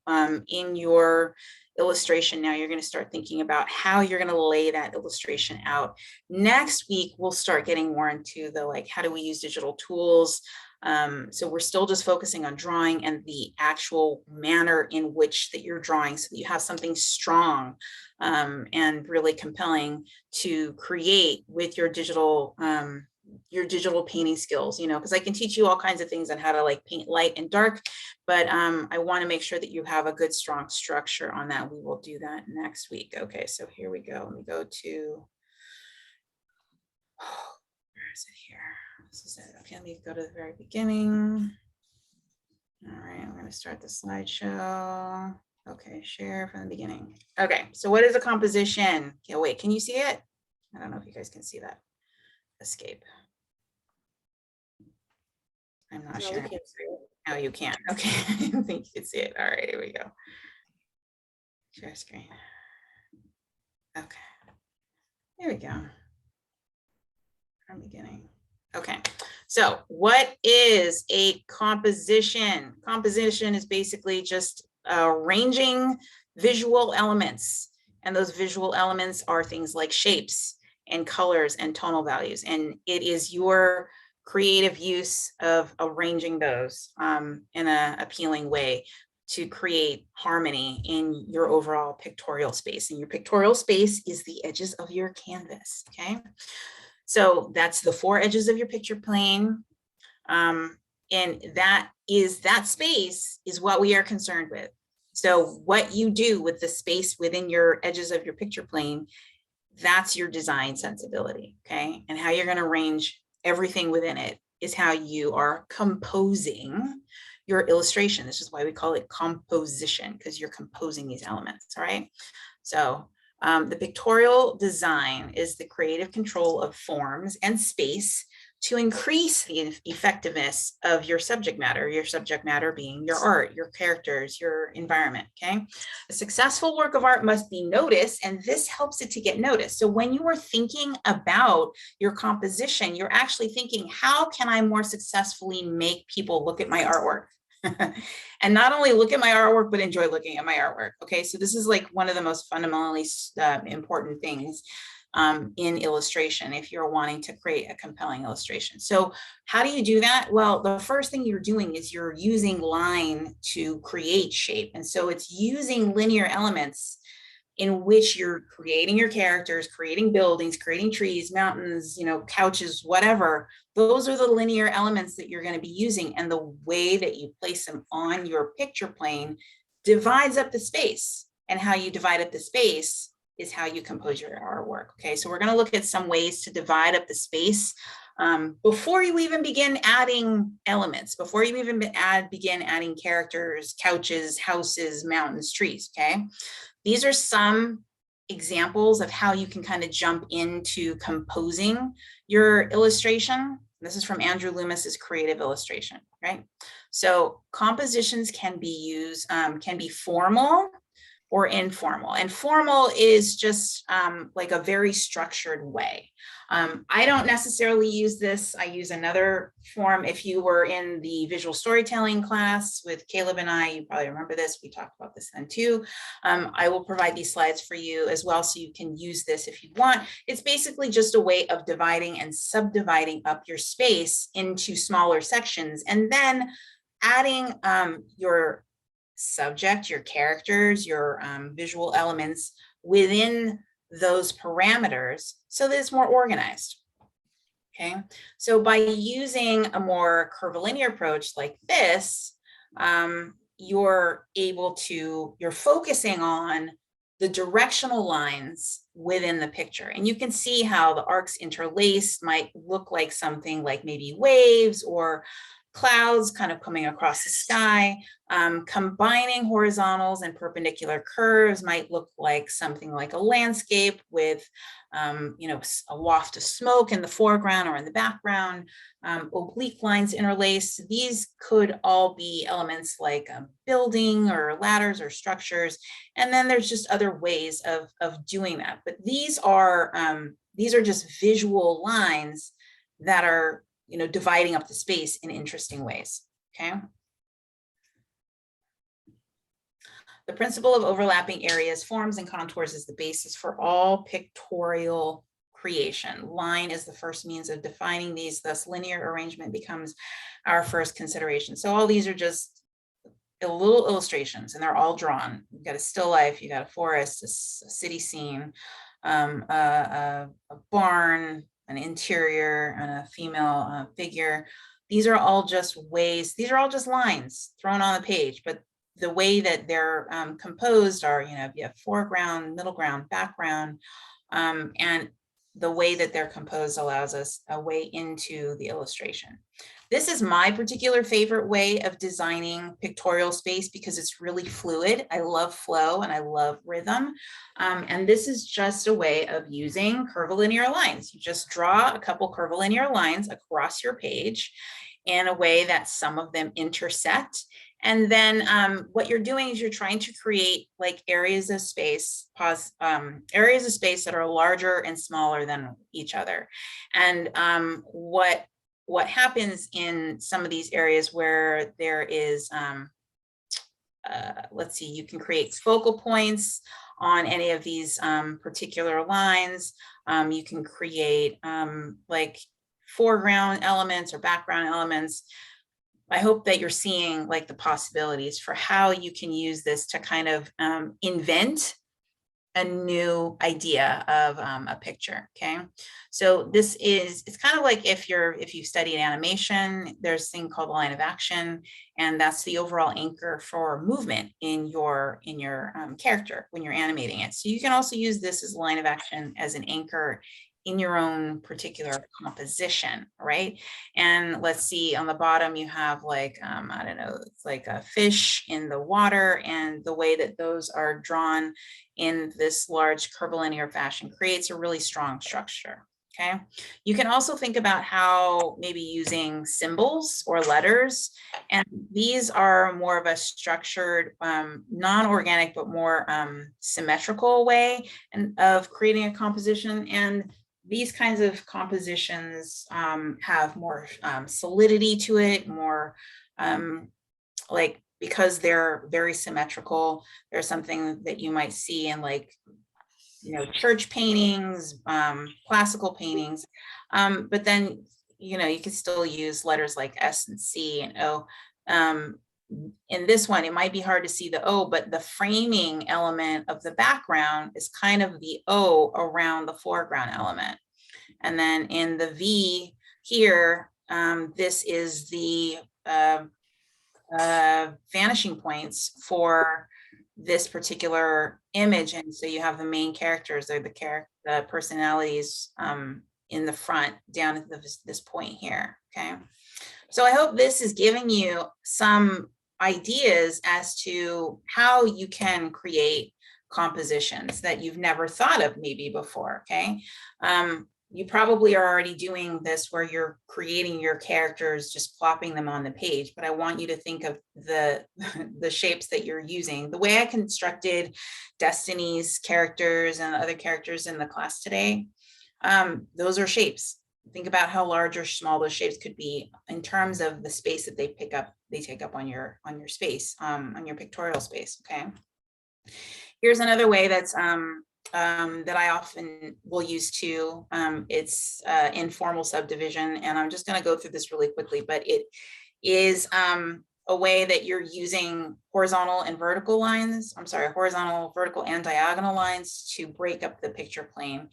in your illustration. Now you're going to start thinking about how you're going to lay that illustration out. Next week, we'll start getting more into the like, how do we use digital tools? So we're still just focusing on drawing and the actual manner in which that you're drawing, so that you have something strong and really compelling to create with your digital painting skills, you know, because I can teach you all kinds of things on how to like paint light and dark, but I want to make sure that you have a good, strong structure on that. We will do that next week. Okay, so here we go. Let me go to, where is it here? This is it. Okay, let me go to the very beginning. All right, I'm going to start the slideshow. Okay, share from the beginning. Okay, so what is a composition? Okay, wait, can you see it? I don't know if you guys can see that. Escape. I'm not sure. No, you can't. Okay, I don't think you can see it. All right, here we go. Share screen. Okay, here we go. From beginning. Okay, so what is a composition? Composition is basically just arranging visual elements, and those visual elements are things like shapes and colors and tonal values, and it is your creative use of arranging those in an appealing way to create harmony in your overall pictorial space. And your pictorial space is the edges of your canvas. Okay, so that's the 4 edges of your picture plane, and that space is what we are concerned with. So what you do with the space within your edges of your picture plane, that's your design sensibility. Okay, and how you're going to arrange everything within it is how you are composing your illustration. This is why we call it composition, because you're composing these elements. All right, so the pictorial design is the creative control of forms and space to increase the effectiveness of your subject matter being your art, your characters, your environment. Okay, a successful work of art must be noticed, and this helps it to get noticed. So when you are thinking about your composition, you're actually thinking, how can I more successfully make people look at my artwork? And not only look at my artwork, but enjoy looking at my artwork. Okay, so this is like one of the most fundamentally important things in illustration if you're wanting to create a compelling illustration. So how do you do that? Well, the first thing you're doing is you're using line to create shape. And so it's using linear elements in which you're creating your characters, creating buildings, creating trees, mountains, couches, whatever. Those are the linear elements that you're going to be using. And the way that you place them on your picture plane divides up the space. And how you divide up the space is how you compose your artwork. Okay, so we're going to look at some ways to divide up the space before you even begin adding elements, before you even begin adding characters, couches, houses, mountains, trees. Okay, these are some examples of how you can kind of jump into composing your illustration. This is from Andrew Loomis's Creative Illustration, right? So compositions can be used, can be formal or informal. And formal is just like a very structured way. I don't necessarily use this. I use another form. If you were in the visual storytelling class with Caleb and I, you probably remember this. We talked about this then too. I will provide these slides for you as well, so you can use this if you want. It's basically just a way of dividing and subdividing up your space into smaller sections, and then adding your subject, your characters, your visual elements within those parameters so that it's more organized. Okay, so by using a more curvilinear approach like this, you're focusing on the directional lines within the picture. And you can see how the arcs interlaced might look like something like maybe waves or clouds kind of coming across the sky. Combining horizontals and perpendicular curves might look like something like a landscape with, a waft of smoke in the foreground or in the background. Oblique lines interlace. These could all be elements like a building or ladders or structures. And then there's just other ways of doing that. But these are just visual lines that are dividing up the space in interesting ways. Okay. The principle of overlapping areas, forms, and contours is the basis for all pictorial creation. Line is the first means of defining these, thus linear arrangement becomes our first consideration. So all these are just little illustrations, and they're all drawn. You've got a still life, you got a forest, a city scene, a barn, an interior, and a female figure. These are all just ways, these are all just lines thrown on the page, but the way that they're composed are, you have foreground, middle ground, background, and the way that they're composed allows us a way into the illustration. This is my particular favorite way of designing pictorial space because it's really fluid. I love flow and I love rhythm. And this is just a way of using curvilinear lines. You just draw a couple curvilinear lines across your page in a way that some of them intersect. And then what you're doing is you're trying to create like areas of space that are larger and smaller than each other. And what happens in some of these areas where there is, let's see, you can create focal points on any of these particular lines. You can create like foreground elements or background elements. I hope that you're seeing like the possibilities for how you can use this to kind of invent a new idea of a picture. Okay, so it's kind of like if you studied animation, there's a thing called the line of action, and that's the overall anchor for movement in your character when you're animating it. So you can also use this as a line of action as an anchor in your own particular composition, right? And let's see, on the bottom you have like, I don't know, it's like a fish in the water, and the way that those are drawn in this large curvilinear fashion creates a really strong structure. Okay, you can also think about how maybe using symbols or letters, and these are more of a structured, non-organic, but more symmetrical way of creating a composition. And these kinds of compositions have more solidity to it, more like, because they're very symmetrical. There's something that you might see in like, church paintings, classical paintings, but then, you can still use letters like S and C and O in this one, it might be hard to see the O, but the framing element of the background is kind of the O around the foreground element. And then in the V here, this is the vanishing points for this particular image. And so you have the main characters, or the personalities in the front down at this point here, okay? So I hope this is giving you some ideas as to how you can create compositions that you've never thought of maybe before, okay? You probably are already doing this where you're creating your characters, just plopping them on the page, but I want you to think of the shapes that you're using. The way I constructed Destiny's characters and other characters in the class today, those are shapes. Think about how large or small those shapes could be in terms of the space that they take up on your space, on your pictorial space, okay? Here's another way that's that I often will use too. It's informal subdivision, and I'm just going to go through this really quickly, but it is a way that you're using horizontal, vertical, and diagonal lines to break up the picture plane.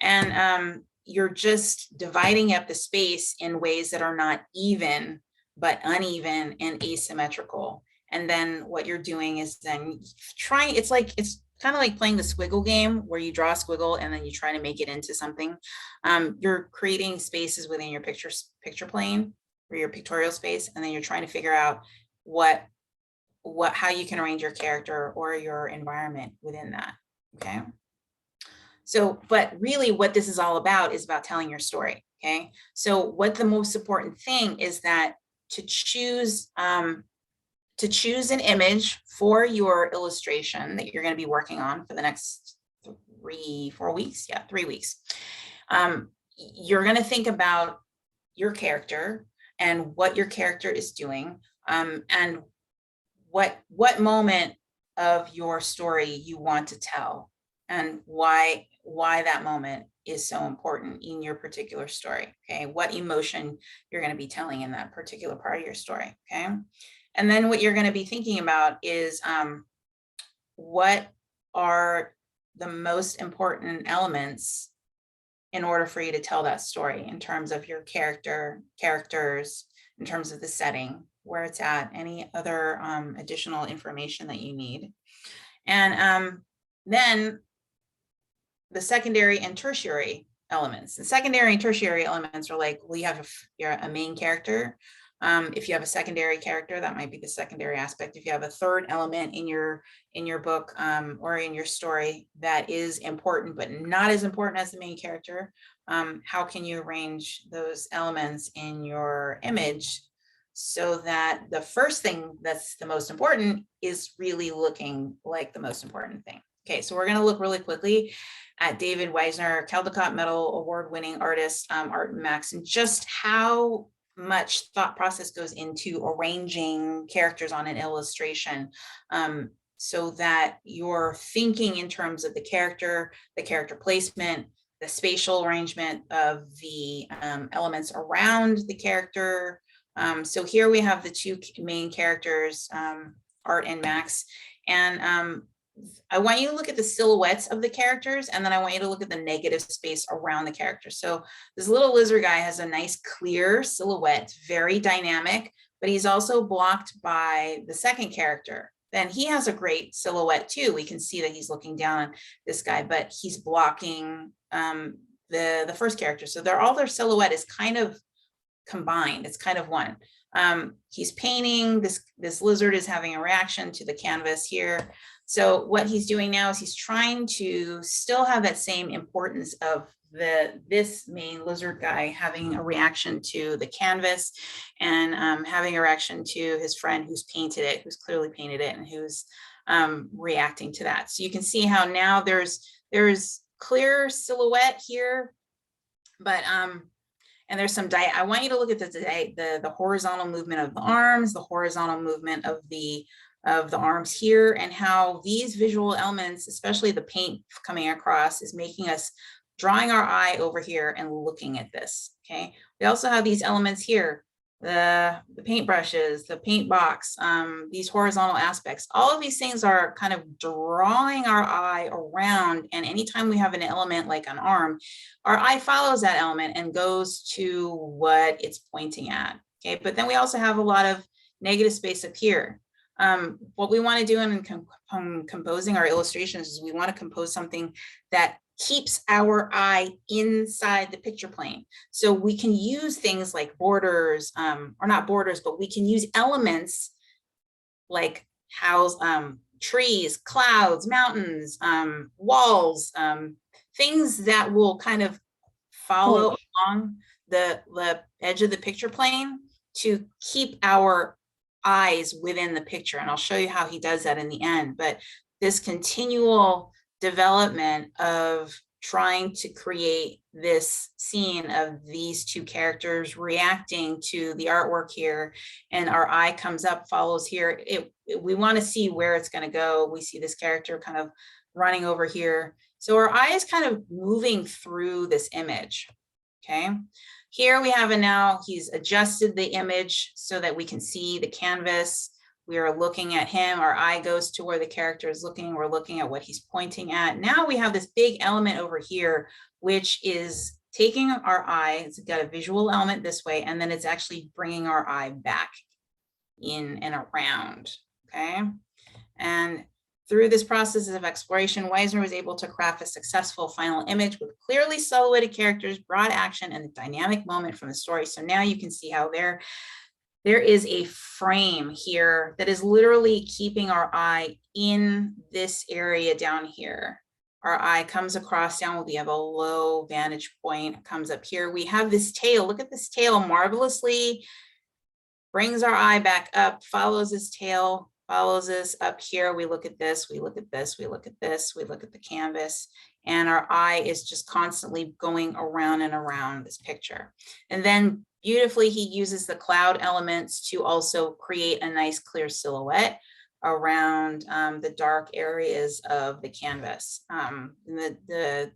And you're just dividing up the space in ways that are not even, but uneven and asymmetrical. And then what you're doing is then trying, it's kind of like playing the squiggle game where you draw a squiggle and then you try to make it into something. You're creating spaces within your picture plane or your pictorial space, and then you're trying to figure out how you can arrange your character or your environment within that, okay? So, but really what this is all about is about telling your story, okay? So what the most important thing is that to choose an image for your illustration that you're going to be working on for the next 3-4 weeks. Yeah, 3 weeks. You're going to think about your character and what your character is doing, and what moment of your story you want to tell, and why that moment is so important in your particular story, okay? What emotion you're going to be telling in that particular part of your story, okay? And then what you're going to be thinking about is what are the most important elements in order for you to tell that story in terms of your characters, in terms of the setting, where it's at, any other additional information that you need. And then the secondary and tertiary elements. The secondary and tertiary elements are like, well, you have a main character. If you have a secondary character, that might be the secondary aspect. If you have a third element in your book or in your story that is important, but not as important as the main character, how can you arrange those elements in your image so that the first thing that's the most important is really looking like the most important thing? Okay, so we're going to look really quickly at David Weisner, Caldecott Medal award-winning artist, Art and Max, and just how much thought process goes into arranging characters on an illustration, so that you're thinking in terms of the character placement, the spatial arrangement of the elements around the character. So here we have the two main characters, Art and Max, and I want you to look at the silhouettes of the characters, and then I want you to look at the negative space around the characters. So this little lizard guy has a nice clear silhouette, very dynamic, but he's also blocked by the second character. Then he has a great silhouette too. We can see that he's looking down on this guy, but he's blocking the first character. So all their silhouette is kind of combined. It's kind of one. He's painting, this lizard is having a reaction to the canvas here. So what he's doing now is he's trying to still have that same importance of this main lizard guy having a reaction to the canvas and having a reaction to his friend who's painted it, who's clearly painted it, and who's reacting to that. So you can see how now there's clear silhouette here, but and there's some I want you to look at the horizontal movement of the arms, the horizontal movement of the arms here, and how these visual elements, especially the paint coming across, is making us drawing our eye over here and looking at this, okay? We also have these elements here, the paintbrushes, the paint box, these horizontal aspects, all of these things are kind of drawing our eye around. And anytime we have an element like an arm, our eye follows that element and goes to what it's pointing at. Okay, but then we also have a lot of negative space up here. What we want to do in composing our illustrations is we want to compose something that keeps our eye inside the picture plane. So we can use things like borders, or not borders, but we can use elements like trees, clouds, mountains, walls, things that will kind of follow along the edge of the picture plane to keep our eyes within the picture. And I'll show you how he does that in the end. But this continual development of trying to create this scene of these two characters reacting to the artwork here, and our eye comes up, follows here. We want to see where it's going to go. We see this character kind of running over here. So our eye is kind of moving through this image. Okay. Here we have now he's adjusted the image so that we can see the canvas. We are looking at him. Our eye goes to where the character is looking. We're looking at what he's pointing at. Now we have this big element over here, which is taking our eye. It's got a visual element this way, and then it's actually bringing our eye back in and around. Okay. And through this process of exploration, Weisner was able to craft a successful final image with clearly silhouetted characters, broad action, and a dynamic moment from the story. So now you can see how there is a frame here that is literally keeping our eye in this area down here. Our eye comes across down, we have a low vantage point, comes up here. We have this tail, look at this tail, marvelously brings our eye back up, follows this tail, follows us up here. We look at this, we look at this, we look at this, we look at the canvas, and our eye is just constantly going around and around this picture. And then beautifully, he uses the cloud elements to also create a nice clear silhouette around the dark areas of the canvas. The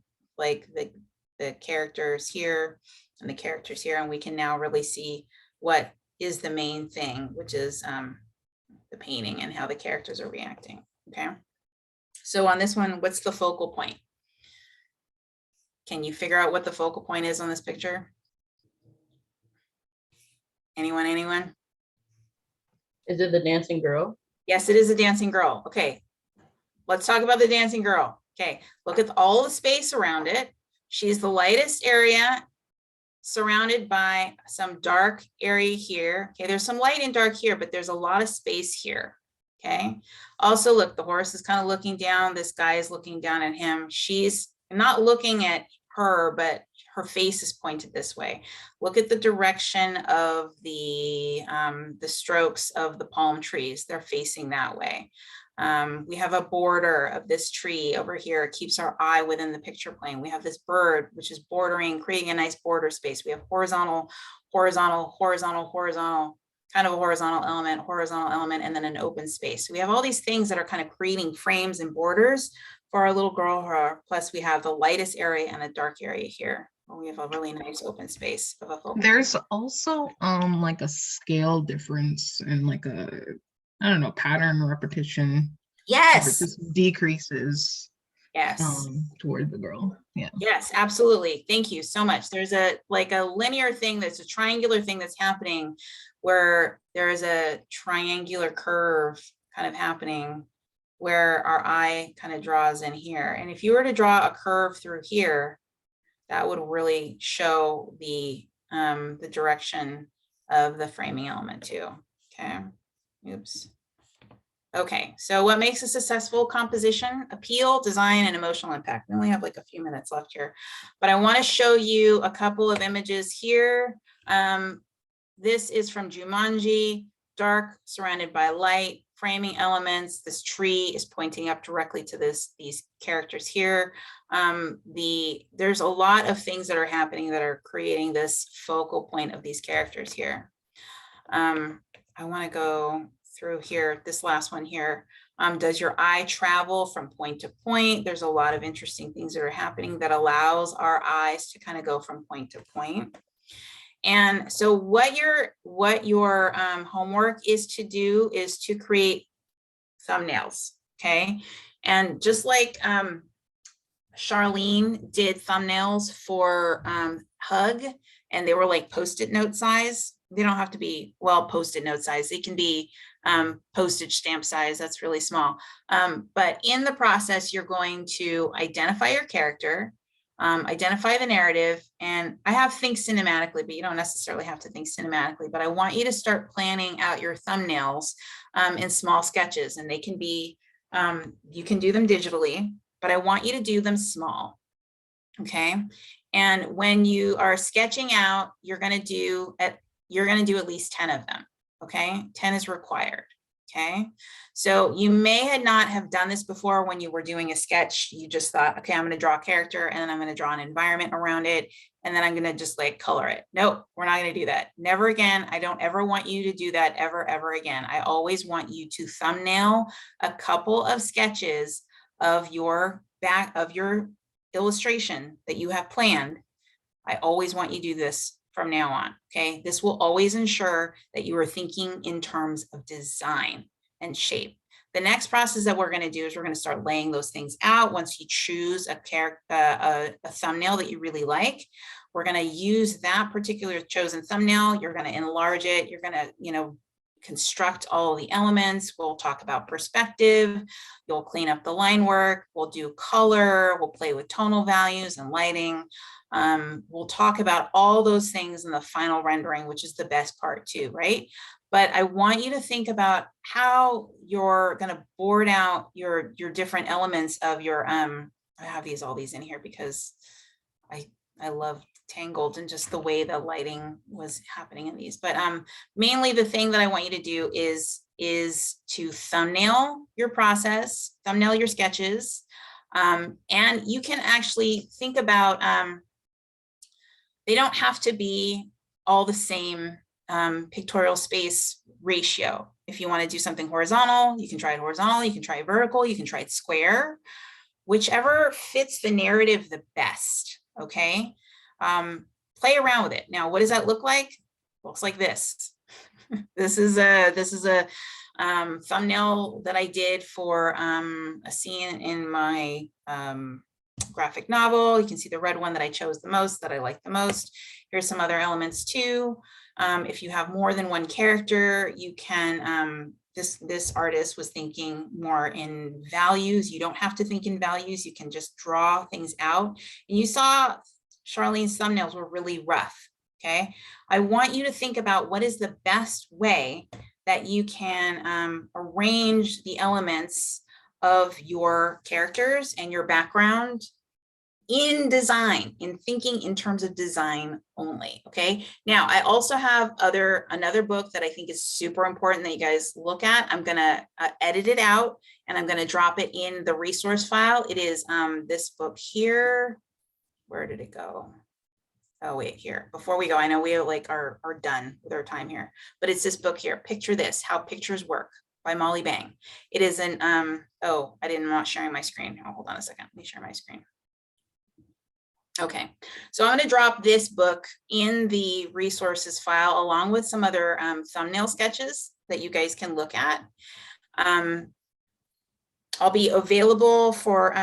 characters here and the characters here, and we can now really see what is the main thing, which is the painting and how the characters are reacting. Okay. So on this one, what's the focal point? Can you figure out what the focal point is on this picture? Anyone? Is it the dancing girl? Yes, it is a dancing girl. Okay, let's talk about the dancing girl. Okay, look at all the space around it. She's the lightest area, surrounded by some dark area here. Okay, there's some light and dark here, but there's a lot of space here. Okay, also look, the horse is kind of looking down. This guy is looking down at him. She's not looking at her, but her face is pointed this way. Look at the direction of the strokes of the palm trees. They're facing that way. We have a border of this tree over here. It keeps our eye within the picture plane. We have this bird, which is bordering, creating a nice border space. We have horizontal, horizontal, horizontal, horizontal, kind of a horizontal element, and then an open space. So we have all these things that are kind of creating frames and borders for our little girl. Plus we have the lightest area and a dark area here. We have a really nice open space of a focal. There's also like a scale difference and like a, I don't know, pattern repetition. Yes. It just decreases Yes. toward the girl. Yeah. Yes, absolutely. Thank you so much. There's a linear thing, that's a triangular thing that's happening where there is a triangular curve kind of happening where our eye kind of draws in here. And if you were to draw a curve through here, that would really show the direction of the framing element too. Okay. Oops. Okay, so what makes a successful composition? Appeal, design, and emotional impact. We only have like a few minutes left here, but I want to show you a couple of images here. This is from Jumanji, dark surrounded by light, framing elements. This tree is pointing up directly to these characters here. There's a lot of things that are happening that are creating this focal point of these characters here. I want to go through here, this last one here. Does your eye travel from point to point? There's a lot of interesting things that are happening that allows our eyes to kind of go from point to point. And so what your homework is to do is to create thumbnails, okay? And just like Charlene did thumbnails for Hug, and they were like Post-it note size. They don't have to be, well, Post-it note size. They can be postage stamp size. That's really small. But in the process, you're going to identify your character, identify the narrative, and I have think cinematically, but you don't necessarily have to think cinematically, but I want you to start planning out your thumbnails in small sketches, and they can be, you can do them digitally, but I want you to do them small, okay? And when you are sketching out, you're gonna do at least 10 of them, okay? 10 is required, okay? So you may not have done this before when you were doing a sketch. You just thought, okay, I'm gonna draw a character and then I'm gonna draw an environment around it, and then I'm gonna just like color it. Nope, we're not gonna do that. Never again. I don't ever want you to do that ever again. I always want you to thumbnail a couple of sketches of your illustration that you have planned. I always want you to do this from now on, okay? This will always ensure that you are thinking in terms of design and shape. The next process that we're gonna do is we're gonna start laying those things out. Once you choose a thumbnail that you really like, we're gonna use that particular chosen thumbnail. You're gonna enlarge it. You're gonna, construct all the elements. We'll talk about perspective. You'll clean up the line work. We'll do color. We'll play with tonal values and lighting. We'll talk about all those things in the final rendering, which is the best part too, right? But I want you to think about how you're going to board out your different elements of your, I have all these in here because I love Tangled and just the way the lighting was happening in these. But mainly the thing that I want you to do is to thumbnail your process, thumbnail your sketches. And you can actually think about, they don't have to be all the same pictorial space ratio. If you want to do something horizontal, you can try it horizontal, you can try it vertical, you can try it square, whichever fits the narrative the best, okay? Play around with it. Now, what does that look like? Looks like this. This is a thumbnail that I did for a scene in my graphic novel. You can see the red one that I chose the most, that I like the most. Here's some other elements too. If you have more than one character, you can, this artist was thinking more in values. You don't have to think in values. You can just draw things out. And you saw Charlene's thumbnails were really rough, okay? I want you to think about what is the best way that you can arrange the elements of your characters and your background in design, in thinking in terms of design only, okay? Now, I also have another book that I think is super important that you guys look at. I'm gonna edit it out and I'm gonna drop it in the resource file. It is this book here. Where did it go? Oh, wait, here. Before we go, I know we are done with our time here, but it's this book here. Picture This, How Pictures Work by Molly Bang. It is an, oh, I'm not sharing my screen. Oh, hold on a second. Let me share my screen. Okay, so I'm going to drop this book in the resources file along with some other thumbnail sketches that you guys can look at. I'll be available for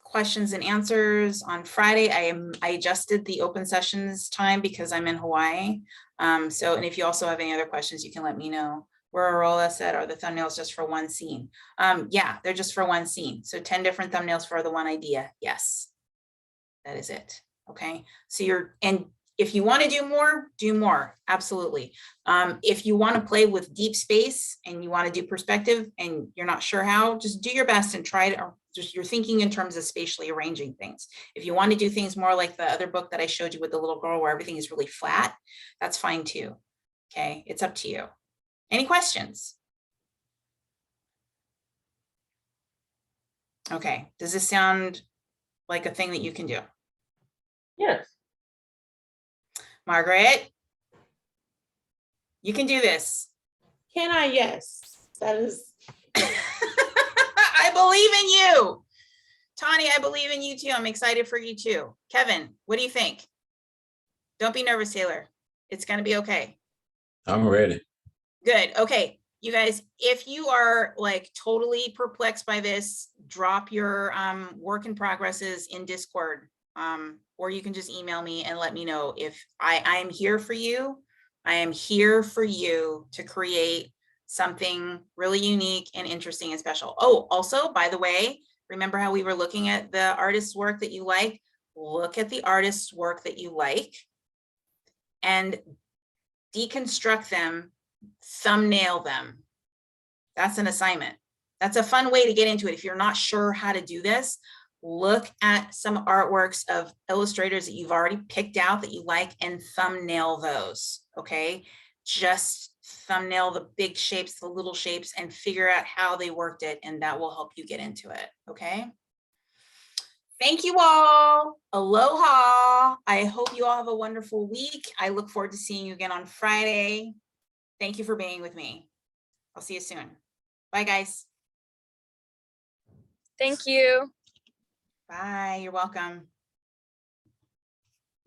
questions and answers on Friday. I adjusted the open sessions time because I'm in Hawaii. And if you also have any other questions, you can let me know. Where Arola said, are the thumbnails just for one scene? Yeah, they're just for one scene. So 10 different thumbnails for the one idea. Yes, that is it. Okay, so and if you want to do more, absolutely. If you want to play with deep space and you want to do perspective and you're not sure how, just do your best and try to, just you're thinking in terms of spatially arranging things. If you want to do things more like the other book that I showed you with the little girl where everything is really flat, that's fine too. Okay, it's up to you. Any questions? Okay, does this sound like a thing that you can do? Yes. Margaret, you can do this. Can I? Yes. That is. I believe in you. Tani, I believe in you too. I'm excited for you too. Kevin, what do you think? Don't be nervous, Taylor. It's gonna be okay. I'm ready. Good. Okay, you guys, if you are like totally perplexed by this, drop your work in progresses in Discord. Or you can just email me and let me know. If I am here for you. I am here for you to create something really unique and interesting and special. Oh, also, by the way, remember how we were looking at the artist's work that you like? Look at the artist's work that you like and deconstruct them, thumbnail them. That's an assignment. That's a fun way to get into it. If you're not sure how to do this, look at some artworks of illustrators that you've already picked out that you like and thumbnail those, okay? Just thumbnail the big shapes, the little shapes, and figure out how they worked it, and that will help you get into it, okay? Thank you all. Aloha. I hope you all have a wonderful week. I look forward to seeing you again on Friday. Thank you for being with me. I'll see you soon. Bye, guys. Thank you. Bye. You're welcome.